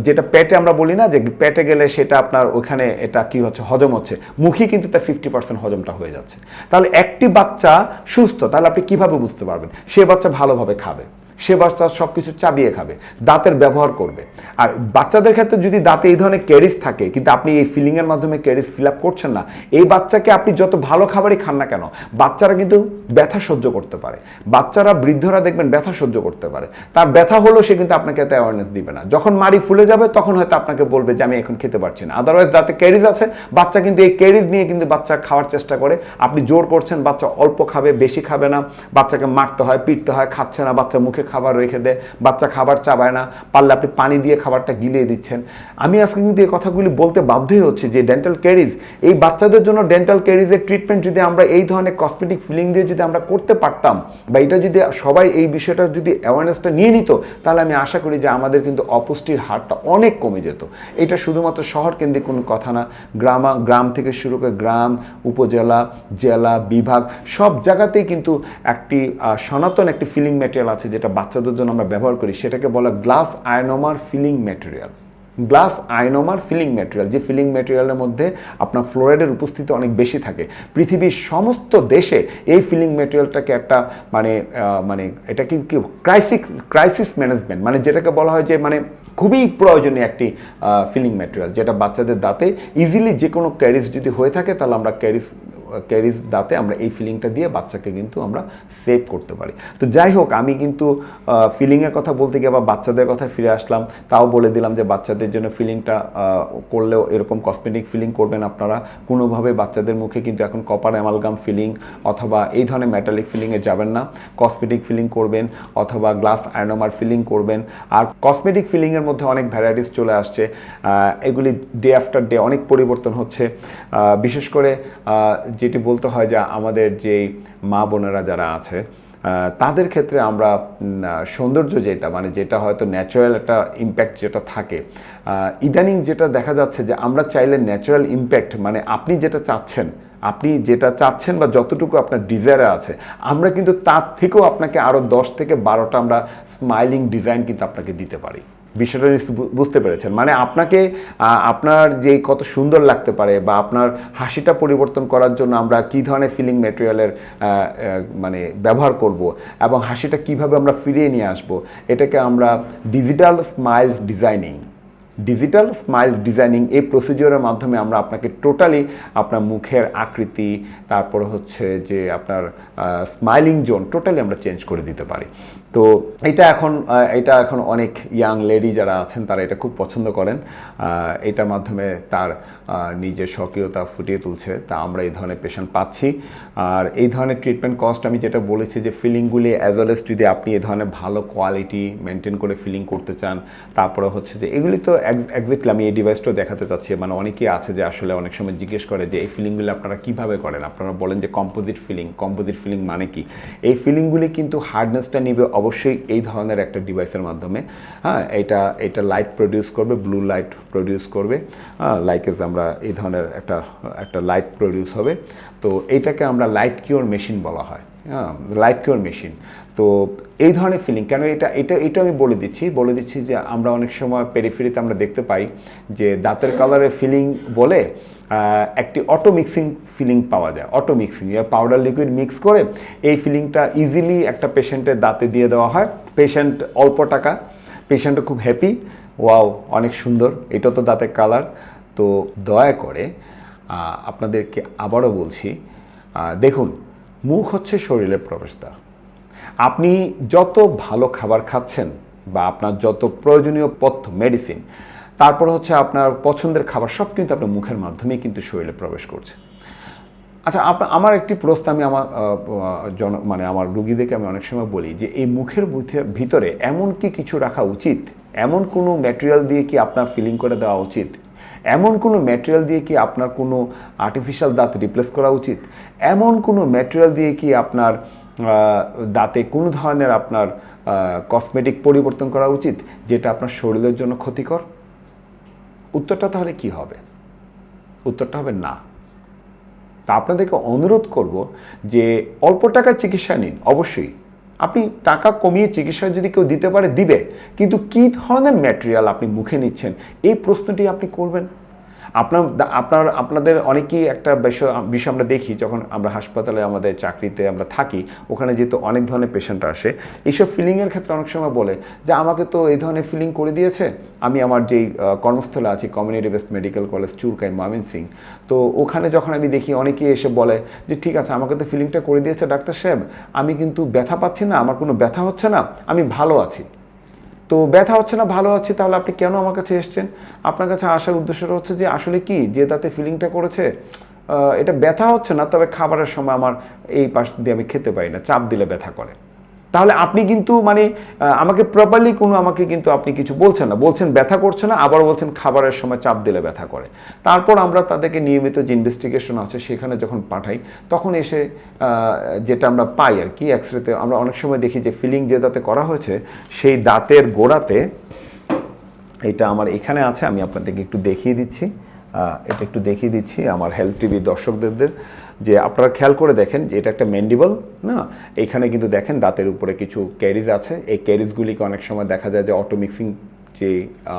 যেটা পেটে আমরা বলি না যে পেটে গেলে সেটা আপনার ওখানে এটা কি হচ্ছে, হজম হচ্ছে, মুখে কিন্তু তার 50% হজমটা হয়ে যাচ্ছে। তাহলে একটি বাচ্চা সুস্থ, তাহলে আপনি কিভাবে বুঝতে পারবেন সে বাচ্চা ভালোভাবে খাবে, সে বাচ্চা সব কিছু চাবিয়ে খাবে, দাঁতের ব্যবহার করবে। আর বাচ্চাদের ক্ষেত্রে যদি দাঁতে এই ধরনের ক্যারিজ থাকে, কিন্তু আপনি এই ফিলিংয়ের মাধ্যমে ক্যারিজ ফিল আপ করছেন না, এই বাচ্চাকে আপনি যত ভালো খাবারই খান না কেন, বাচ্চারা কিন্তু ব্যথা সহ্য করতে পারে। বাচ্চারা, বৃদ্ধরা দেখবেন ব্যথা সহ্য করতে পারে, তার ব্যথা হলেও সে কিন্তু আপনাকে এত অ্যাওয়ারনেস দিবে না। যখন মাড়ি ফুলে যাবে তখন হয়তো আপনাকে বলবে যে আমি এখন খেতে পারছি না। আদারওয়াইজ দাঁতে ক্যারিজ আছে, বাচ্চা কিন্তু এই ক্যারিজ নিয়ে কিন্তু বাচ্চা খাওয়ার চেষ্টা করে। আপনি জোর করছেন, বাচ্চা অল্প খাবে, বেশি খাবে না, বাচ্চাকে মারতে হয়, পিটতে হয়, খাচ্ছে না, বাচ্চা মুখে খাবার রেখে দেয়, বাচ্চা খাবার চাবায় না, পারলে আপনি পানি দিয়ে খাবারটা গিলিয়ে দিচ্ছেন। আমি আজকে কিন্তু এই কথাগুলি বলতে বাধ্যই হচ্ছে যে ডেন্টাল ক্যারিজ, এই বাচ্চাদের জন্য ডেন্টাল ক্যারিজের ট্রিটমেন্ট যদি আমরা এই ধরনের কসমেটিক ফিলিং দিয়ে যদি আমরা করতে পারতাম, বা এটা যদি সবাই এই বিষয়টা যদি অ্যাওয়ারনেসটা নিয়ে নিত, তাহলে আমি আশা করি যে আমাদের কিন্তু অপুষ্টির হারটা অনেক কমে যেত। এটা শুধুমাত্র শহর কেন্দ্রিক কোনো কথা না, গ্রাম থেকে শুরু করে গ্রাম, উপজেলা, জেলা, বিভাগ, সব জায়গাতেই কিন্তু একটি সনাতন একটি ফিলিং ম্যাটেরিয়াল আছে যেটা বাচ্চাদের জন্য আমরা ব্যবহার করি, সেটাকে বলা glass ionomer filling material. Glass ionomer filling material, যে ফিলিং ম্যাটেরিয়ালের মধ্যে আপনার ফ্লোরাইডের উপস্থিতি অনেক বেশি থাকে। পৃথিবীর সমস্ত দেশে এই ফিলিং ম্যাটেরিয়ালটাকে একটা মানে এটা কি ক্রাইসিস ম্যানেজমেন্ট, মানে যেটাকে বলা হয় যে মানে খুবই প্রয়োজনীয় একটি ফিলিং ম্যাটেরিয়াল, যেটা বাচ্চাদের দাঁতে ইজিলি যে কোনো ক্যারিজ যদি হয়ে থাকে, তাহলে আমরা ক্যারিজ দাঁতে আমরা এই ফিলিংটা দিয়ে বাচ্চাকে কিন্তু আমরা সেভ করতে পারি। তো যাই হোক, আমি কিন্তু ফিলিংয়ের কথা বলতে গিয়ে আবার বাচ্চাদের কথা ফিরে আসলাম। তাও বলে দিলাম যে বাচ্চাদের জন্য ফিলিংটা করলেও এরকম কসমেটিক ফিলিং করবেন আপনারা। কোনোভাবে বাচ্চাদের মুখে কিন্তু এখন কপার অ্যামালগাম ফিলিং অথবা এই ধরনের মেটালিক ফিলিংয়ে যাবেন না, কসমেটিক ফিলিং করবেন অথবা গ্লাস আয়নোমার ফিলিং করবেন। আর কসমেটিক ফিলিংয়ের মধ্যে অনেক ভ্যারাইটিস চলে আসছে, এগুলি ডে আফটার ডে অনেক পরিবর্তন হচ্ছে। বিশেষ করে যেটি বলতে হয় যে আমাদের যেই মা বোনেরা যারা আছে তাদের ক্ষেত্রে আমরা সৌন্দর্য যেটা হয়তো ন্যাচারাল একটা ইম্প্যাক্ট যেটা থাকে, ইদানিং যেটা দেখা যাচ্ছে যে আমরা চাইলে ন্যাচারাল ইম্প্যাক্ট, মানে আপনি যেটা চাচ্ছেন বা যতটুকু আপনার ডিজায়ারে আছে, আমরা কিন্তু তার থেকেও আপনাকে আরও 10 থেকে 12টা আমরা স্মাইলিং ডিজাইন কিন্তু আপনাকে দিতে পারি। বিষয়টা বুঝতে পেরেছেন? মানে আপনাকে আপনার যে কত সুন্দর লাগতে পারে বা আপনার হাসিটা পরিবর্তন করার জন্য আমরা কী ধরনের ফিলিং ম্যাটেরিয়ালের মানে ব্যবহার করব এবং হাসিটা কিভাবে আমরা ফিরিয়ে নিয়ে আসব, এটাকে আমরা ডিজিটাল স্মাইল ডিজাইনিং এই প্রসিডিওরের মাধ্যমে আমরা আপনাকে টোটালি আপনার মুখের আকৃতি, তারপর হচ্ছে যে আপনার স্মাইলিং জোন টোটালি আমরা চেঞ্জ করে দিতে পারি। তো এটা এখন অনেক ইয়াং লেডি যারা আছেন তারা এটা খুব পছন্দ করেন, এটার মাধ্যমে তার নিজের স্বকীয়তা ফুটিয়ে তুলছে। তা আমরা এই ধরনের পেশেন্ট পাচ্ছি। আর এই ধরনের ট্রিটমেন্ট কস্ট আমি যেটা বলেছি যে ফিলিংগুলি অ্যাজ ওয়েল এস যদি আপনি এই ধরনের ভালো কোয়ালিটি মেনটেন করে ফিলিং করতে চান, তারপরে হচ্ছে যে এগুলি তো এক্স্যাক্টলি আমি এই ডিভাইসটাও দেখাতে চাচ্ছি। মানে অনেকেই আছে যে আসলে অনেক সময় জিজ্ঞেস করে যে এই ফিলিংগুলি আপনারা কীভাবে করেন, আপনারা বলেন যে কম্পোজিট ফিলিং মানে কি। এই ফিলিংগুলি কিন্তু হার্ডনেসটা নিবে অবশ্যই এই ধরনের একটা ডিভাইসের মাধ্যমে। হ্যাঁ, এটা লাইট প্রডিউস করবে, ব্লু লাইট প্রডিউস করবে, লাইক এজ আমরা এই ধরনের একটা লাইট প্রডিউস হবে। তো এইটাকে আমরা লাইট কিওর মেশিন বলা হয়। হ্যাঁ, লাইট কিওর মেশিন। তো এই ধরনের ফিলিং কেন, এটা আমি বলে দিচ্ছি যে আমরা অনেক সময় পেরিফেরিতে আমরা দেখতে পাই যে দাঁতের কালারের ফিলিং বলে একটি অটো মিক্সিং ফিলিং পাওয়া যায়। Auto mixing, powder liquid mix করে এই ফিলিংটা ইজিলি একটা পেশেন্টের দাঁতে দিয়ে দেওয়া হয়। পেশেন্ট অল্প টাকা, পেশেন্টও খুব হ্যাপি, ওয়াও অনেক সুন্দর, এটা তো দাঁতের কালার। তো দয়া করে আপনাদেরকে আবারও বলছি, দেখুন, মুখ হচ্ছে শরীরের প্রবেশদ্বার। আপনি যত ভালো খাবার খাচ্ছেন বা আপনার যত প্রয়োজনীয় পথ্য, মেডিসিন, তারপর হচ্ছে আপনার পছন্দের খাবার, সব কিন্তু আপনার মুখের মাধ্যমেই কিন্তু শরীরে প্রবেশ করছে। আচ্ছা, আমার একটি প্রশ্ন আমি আমার রুগীদেরকে আমি অনেক সময় বলি যে এই মুখের ভিতরে এমন কি কিছু রাখা উচিত, এমন কোনো ম্যাটেরিয়াল দিয়ে কি আপনার ফিলিং করে দেওয়া উচিত, এমন কোনো ম্যাটেরিয়াল দিয়ে কি আপনার কোনো আর্টিফিশিয়াল দাঁত রিপ্লেস করা উচিত, এমন কোনো ম্যাটেরিয়াল দিয়ে কি আপনার দাঁতে কোনো ধরনের আপনার কসমেটিক পরিবর্তন করা উচিত যেটা আপনার শরীরের জন্য ক্ষতিকর? উত্তরটা তাহলে কি হবে? উত্তরটা হবে না। তা আপনাদেরকে অনুরোধ করব যে অল্প টাকার চিকিৎসা নিন। অবশ্যই আপনি টাকা কমিয়ে চিকিৎসা যদি কেউ দিতে পারে দিবে, কিন্তু কী ধরনের ম্যাটেরিয়াল আপনি মুখে নিচ্ছেন এই প্রশ্নটি আপনি করবেন। আপনাদের অনেকেই একটা বিষয় আমরা দেখি, যখন আমরা হাসপাতালে আমাদের চাকরিতে আমরা থাকি, ওখানে যেহেতু অনেক ধরনের পেশেন্ট আসে, এইসব ফিলিংয়ের ক্ষেত্রে অনেক সময় বলে যে আমাকে তো এই ধরনের ফিলিং করে দিয়েছে, আমি আমার যেই কর্মস্থলে আছি community based medical college Churkhai Mymensingh, তো ওখানে যখন আমি দেখি অনেকেই এসে বলে যে ঠিক আছে আমাকে তো ফিলিংটা করে দিয়েছে ডাক্তার সাহেব, আমি কিন্তু ব্যথা পাচ্ছি না, আমার কোনো ব্যথা হচ্ছে না, আমি ভালো আছি। তো ব্যথা হচ্ছে না, ভালো আছি, তাহলে আপনি কেন আমার কাছে এসছেন? আপনার কাছে আসার উদ্দেশ্যটা হচ্ছে যে আসলে কি, যে দাঁতে ফিলিংটা করেছে এটা ব্যথা হচ্ছে না, তবে খাবারের সময় আমার এই পাশ দিয়ে আমি খেতে পারি না, চাপ দিলে ব্যথা করে। তাহলে আপনি কিন্তু আমাকে প্রপারলি আমাকে কিন্তু আপনি কিছু বলছেন না, বলছেন ব্যথা করছে না, আবার বলছেন খাবারের সময় চাপ দিলে ব্যথা করে। তারপর আমরা তাদেরকে নিয়মিত যে ইনভেস্টিগেশন আছে সেখানে যখন পাঠাই, তখন এসে যেটা আমরা পাই আর কি, এক্সরেতে আমরা অনেক সময় দেখি যে ফিলিং যে দাঁতে করা হয়েছে সেই দাঁতের গোড়াতে, এটা আমার এখানে আছে, আমি আপনাদেরকে একটু দেখিয়ে দিচ্ছি, এটা একটু দেখিয়ে দিচ্ছি আমার হেলথ টিভি দর্শকদের, যে আপনারা খেয়াল করে দেখেন যে এটা একটা ম্যান্ডিবল না, এখানে কিন্তু দেখেন দাঁতের উপরে কিছু ক্যারিজ আছে। এই ক্যারিজগুলিকে অনেক সময় দেখা যায় যে অটো মিক্সিং যে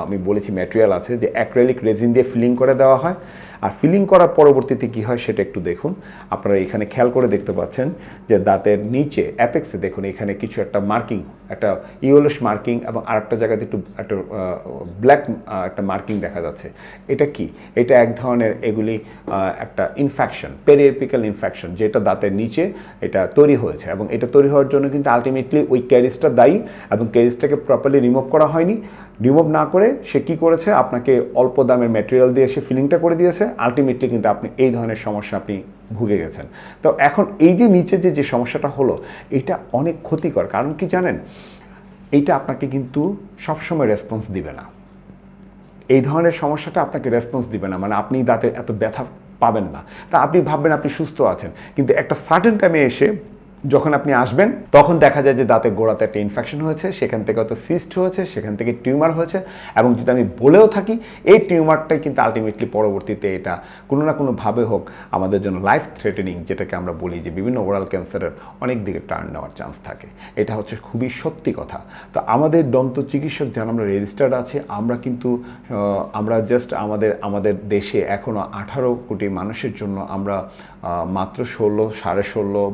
আমি বলেছি ম্যাটেরিয়াল আছে, যে অ্যাক্রেলিক রেজিন দিয়ে ফিলিং করে দেওয়া হয়। আর ফিলিং করার পরবর্তীতে কী হয় সেটা একটু দেখুন। আপনারা এখানে খেয়াল করে দেখতে পাচ্ছেন যে দাঁতের নিচে অ্যাপেক্সে দেখুন এখানে কিছু একটা মার্কিং, একটা ইয়েলোশ মার্কিং, এবং আরেকটা জায়গাতে একটা ব্ল্যাক একটা মার্কিং দেখা যাচ্ছে। এটা কি? এটা এক ধরনের এগুলি একটা ইনফেকশন, পেরিএপিক্যাল ইনফেকশন, যেটা দাঁতের নিচে এটা তৈরি হয়েছে, এবং এটা তৈরি হওয়ার জন্য কিন্তু আলটিমেটলি ওই ক্যারিজটা দায়ী, এবং ক্যারিজটাকে প্রপারলি রিমুভ করা হয়নি। রিমুভ না করে সে কী করেছে, আপনাকে অল্প দামের ম্যাটেরিয়াল দিয়ে সে ফিলিংটা করে দিয়েছে, আলটিমেটলি কিন্তু আপনি এই ধরনের সমস্যা আপনি ভুগে গেছেন। তো এখন এই যে নিচে যে সমস্যাটা হলো, এটা অনেক ক্ষতিকর। কারণ কি জানেন, এইটা আপনাকে কিন্তু সবসময় রেসপন্স দিবে না। এই ধরনের সমস্যাটা আপনাকে রেসপন্স দিবে না, আপনি দাঁতে এত ব্যথা পাবেন না। তা আপনি ভাববেন আপনি সুস্থ আছেন, কিন্তু একটা সার্টেন টাইমে এসে যখন আপনি আসবেন তখন দেখা যায় যে দাঁতের গোড়াতে একটা ইনফেকশন হয়েছে, সেখান থেকে হয়তো সিস্ট হয়েছে, সেখান থেকে টিউমার হয়েছে, এবং যদি আমি বলেও থাকি এই টিউমারটাই কিন্তু আলটিমেটলি পরবর্তীতে এটা কোনো না কোনোভাবে হোক আমাদের জন্য লাইফ থ্রেটেনিং, যেটাকে আমরা বলি যে বিভিন্ন ওরাল ক্যান্সারের অনেক দিকে টার্ন নেওয়ার চান্স থাকে। এটা হচ্ছে খুবই সত্যি কথা। তো আমাদের দন্ত চিকিৎসক যারা আমরা রেজিস্টার্ড আছে, আমরা জাস্ট আমাদের দেশে এখনও 18 কোটি মানুষের জন্য আমরা মাত্র 16-16.5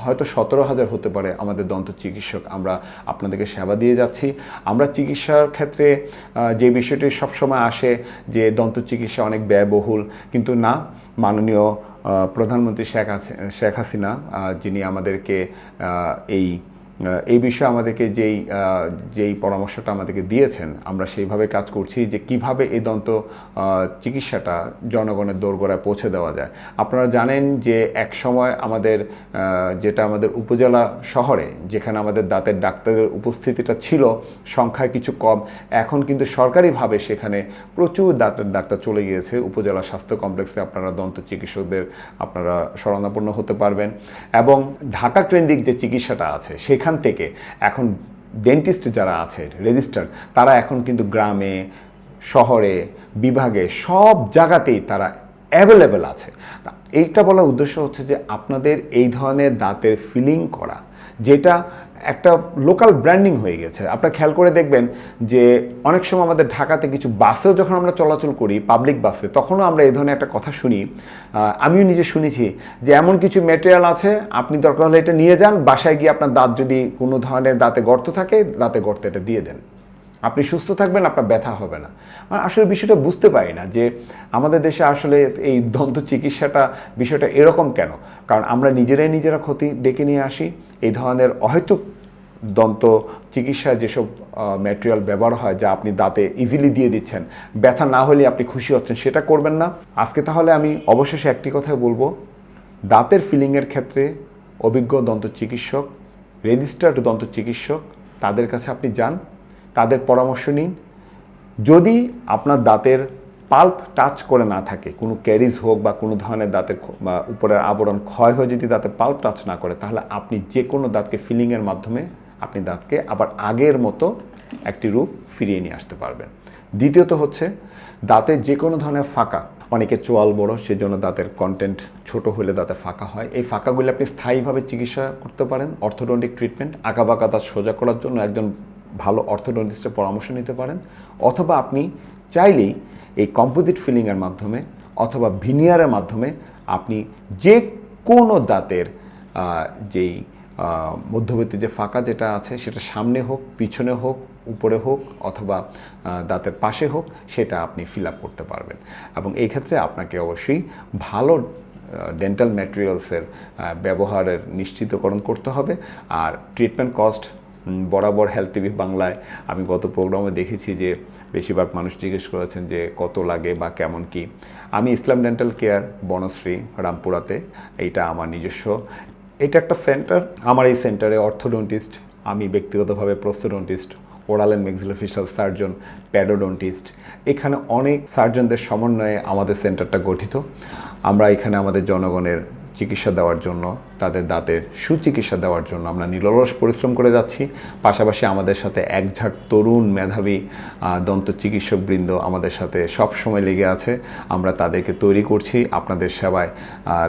হয়তো 17,000 হতে পারে আমাদের দন্ত চিকিৎসক আমরা আপনাদেরকে সেবা দিয়ে যাচ্ছি। আমরা চিকিৎসার ক্ষেত্রে যে বিষয়টি সবসময় আসে যে দন্ত চিকিৎসা অনেক ব্যয়বহুল, কিন্তু না, মাননীয় প্রধানমন্ত্রী শেখ হাসিনা যিনি আমাদেরকে এই বিষয়ে আমাদেরকে যেই পরামর্শটা আমাদেরকে দিয়েছেন, আমরা সেইভাবে কাজ করছি যে কিভাবে এই দন্ত চিকিৎসাটা জনগণের দোরগোড়ায় পৌঁছে দেওয়া যায়। আপনারা জানেন যে এক সময় আমাদের উপজেলা শহরে যেখানে আমাদের দাঁতের ডাক্তারের উপস্থিতিটা ছিল সংখ্যায় কিছু কম, এখন কিন্তু সরকারিভাবে সেখানে প্রচুর দাঁতের ডাক্তার চলে গিয়েছে। উপজেলা স্বাস্থ্য কমপ্লেক্সে আপনারা দন্ত চিকিৎসকদের আপনারা শরণাপন্ন হতে পারবেন, এবং ঢাকা কেন্দ্রিক যে চিকিৎসাটা আছে সেখানে সেখান থেকে এখন ডেন্টিস্ট যারা আছে রেজিস্টার্ড, তারা এখন কিন্তু গ্রামে, শহরে, বিভাগে সব জায়গাতেই তারা অ্যাভেলেবেল আছে। এইটা বলার উদ্দেশ্য হচ্ছে যে আপনাদের এই ধরনের দাঁতের ফিলিং করা, যেটা একটা লোকাল ব্র্যান্ডিং হয়ে গেছে। আপনারা খেয়াল করে দেখবেন যে অনেক সময় আমাদের ঢাকাতে কিছু বাসেও যখন আমরা চলাচল করি, পাবলিক বাসে, তখনও আমরা এই ধরনের একটা কথা শুনি, আমিও নিজে শুনেছি যে এমন কিছু ম্যাটেরিয়াল আছে, আপনি দরকার হলে এটা নিয়ে যান, বাসায় গিয়ে আপনার দাঁত যদি কোনো ধরনের দাঁতে গর্ত থাকে, দাঁতে গর্তে এটা দিয়ে দেন, আপনি সুস্থ থাকবেন, আপনার ব্যথা হবে না। মানে আসলে বিষয়টা বুঝতে পারি না যে আমাদের দেশে আসলে এই দন্ত চিকিৎসাটা বিষয়টা এরকম কেন। কারণ আমরা নিজেরা ক্ষতি ডেকে নিয়ে আসি। এই ধরনের অহেতুক দন্ত চিকিৎসায় যেসব ম্যাটেরিয়াল ব্যবহার হয়, যা আপনি দাঁতে ইজিলি দিয়ে দিচ্ছেন, ব্যথা না হলে আপনি খুশি হচ্ছেন, সেটা করবেন না। আজকে তাহলে আমি অবশেষে একটি কথাই বলবো, দাঁতের ফিলিংয়ের ক্ষেত্রে অভিজ্ঞ দন্ত চিকিৎসক, রেজিস্টার্ড দন্ত চিকিৎসক, তাদের কাছে আপনি যান, তাদের পরামর্শ নিন। যদি আপনার দাঁতের পাল্প টাচ করে না থাকে, কোনো ক্যারিজ হোক বা কোনো ধরনের দাঁতের বা উপরের আবরণ ক্ষয় হয়ে যদি দাঁতে পাল্প টাচ না করে, তাহলে আপনি যে কোনো দাঁতকে ফিলিংয়ের মাধ্যমে আপনি দাঁতকে আবার আগের মতো একটি রূপ ফিরিয়ে নিয়ে আসতে পারবেন। দ্বিতীয়ত হচ্ছে দাঁতের যে কোনো ধরনের ফাঁকা, অনেকে চোয়াল বড়, সেজন্য দাঁতের কন্টেন্ট ছোট হলে দাঁতে ফাঁকা হয়, এই ফাঁকাগুলি আপনি স্থায়ীভাবে চিকিৎসা করতে পারেন। অর্থোডন্টিক ট্রিটমেন্ট, আঁকাবাঁকা দাঁত সোজা করার জন্য একজন ভালো অর্থোডন্টিস্টের পরামর্শ নিতে পারেন। অথবা আপনি চাইলেই এই কম্পোজিট ফিলিংয়ের মাধ্যমে অথবা ভিনিয়ারের মাধ্যমে আপনি যে কোনো দাঁতের যেই মধ্যবর্তী যে ফাঁকা যেটা আছে, সেটা সামনে হোক, পিছনে হোক, উপরে হোক অথবা দাঁতের পাশে হোক, সেটা আপনি ফিল আপ করতে পারবেন। এবং এই ক্ষেত্রে আপনাকে অবশ্যই ভালো ডেন্টাল ম্যাটেরিয়ালসের ব্যবহারের নিশ্চিতকরণ করতে হবে। আর ট্রিটমেন্ট কস্ট বরাবর হেলথ টিভি বাংলায় আমি গত প্রোগ্রামে দেখেছি যে বেশিরভাগ মানুষ জিজ্ঞেস করেছেন যে কত লাগে বা কেমন কি। আমি ইসলাম ডেন্টাল কেয়ার, বনশ্রী, রামপুরাতে, এইটা আমার নিজস্ব, এটা একটা সেন্টার। আমার এই সেন্টারে অর্থোডন্টিস্ট, আমি ব্যক্তিগতভাবে প্রস্থোডন্টিস্ট, ওরাল অ্যান্ড ম্যাক্সিলোফেশিয়াল সার্জন, প্যাডোডন্টিস্ট, এখানে অনেক সার্জনদের সমন্বয়ে আমাদের সেন্টারটা গঠিত। আমরা এখানে আমাদের জনগণের চিকিৎসা দেওয়ার জন্য, তাদের দাঁতের সুচিকিৎসা দেওয়ার জন্য আমরা নিরলস পরিশ্রম করে যাচ্ছি। পাশাপাশি আমাদের সাথে একঝাঁক তরুণ মেধাবী দন্ত চিকিৎসকবৃন্দ আমাদের সাথে সব সময় লেগে আছে। আমরা তাদেরকে তৈরি করছি আপনাদের সেবায়,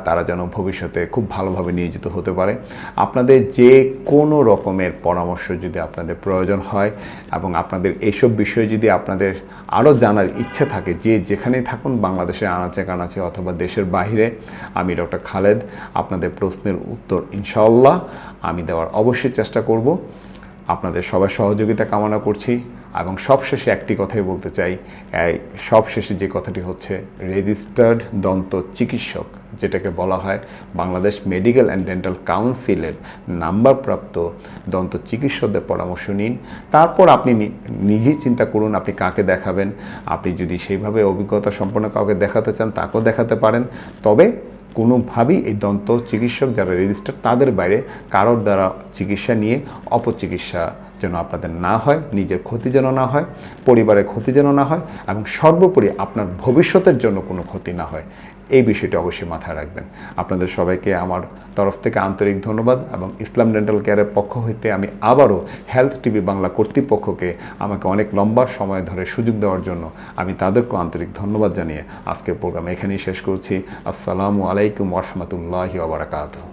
তারা যেন ভবিষ্যতে খুব ভালোভাবে নিয়োজিত হতে পারে। আপনাদের যে কোনো রকমের পরামর্শ যদি আপনাদের প্রয়োজন হয় এবং আপনাদের এইসব বিষয়ে যদি আপনাদের আরও জানার ইচ্ছে থাকে, যে যেখানেই থাকুন, বাংলাদেশের আনাচে কানাচে অথবা দেশের বাইরে, আমি ডক্টর খালেদ আপনাদের প্রশ্নের উত্তর ইনশাআল্লাহ আমি দেওয়ার অবশ্যই চেষ্টা করব। আপনাদের সবার সহযোগিতা কামনা করছি এবং সবশেষে একটি কথাই বলতে চাই, সবশেষে যে কথাটি হচ্ছে, রেজিস্টার্ড দন্ত চিকিৎসক, যেটাকে বলা হয় বাংলাদেশ মেডিকেল অ্যান্ড ডেন্টাল কাউন্সিলের নাম্বারপ্রাপ্ত দন্ত চিকিৎসকদের পরামর্শ নিন। তারপর আপনি নিজেই চিন্তা করুন আপনি কাকে দেখাবেন। আপনি যদি সেইভাবে অভিজ্ঞতা সম্পন্ন কাউকে দেখাতে চান, তাকেও দেখাতে পারেন। তবে কোনোভাবেই এই দন্ত চিকিৎসক যারা রেজিস্টার, তাদের বাইরে কারোর দ্বারা চিকিৎসা নিয়ে অপচিকিৎসা যেন আপনাদের না হয়, নিজের ক্ষতি যেন না হয়, পরিবারের ক্ষতি যেন না হয় এবং সর্বোপরি আপনার ভবিষ্যতের জন্য কোনো ক্ষতি না হয়, এই বিষয়টি অবশ্যই মাথায় রাখবেন। আপনাদের সবাইকে আমার তরফ থেকে আন্তরিক ধন্যবাদ এবং ইসলাম ডেন্টাল কেয়ারের পক্ষ হইতে আমি আবারও হেলথ টিভি বাংলা কর্তৃপক্ষকে আমাকে অনেক লম্বা সময় ধরে সুযোগ দেওয়ার জন্য আমি তাদেরকেও আন্তরিক ধন্যবাদ জানিয়ে আজকের প্রোগ্রাম এখানেই শেষ করছি। আসসালামু আলাইকুম ওয়া রাহমাতুল্লাহি ওয়া বারাকাতুহু।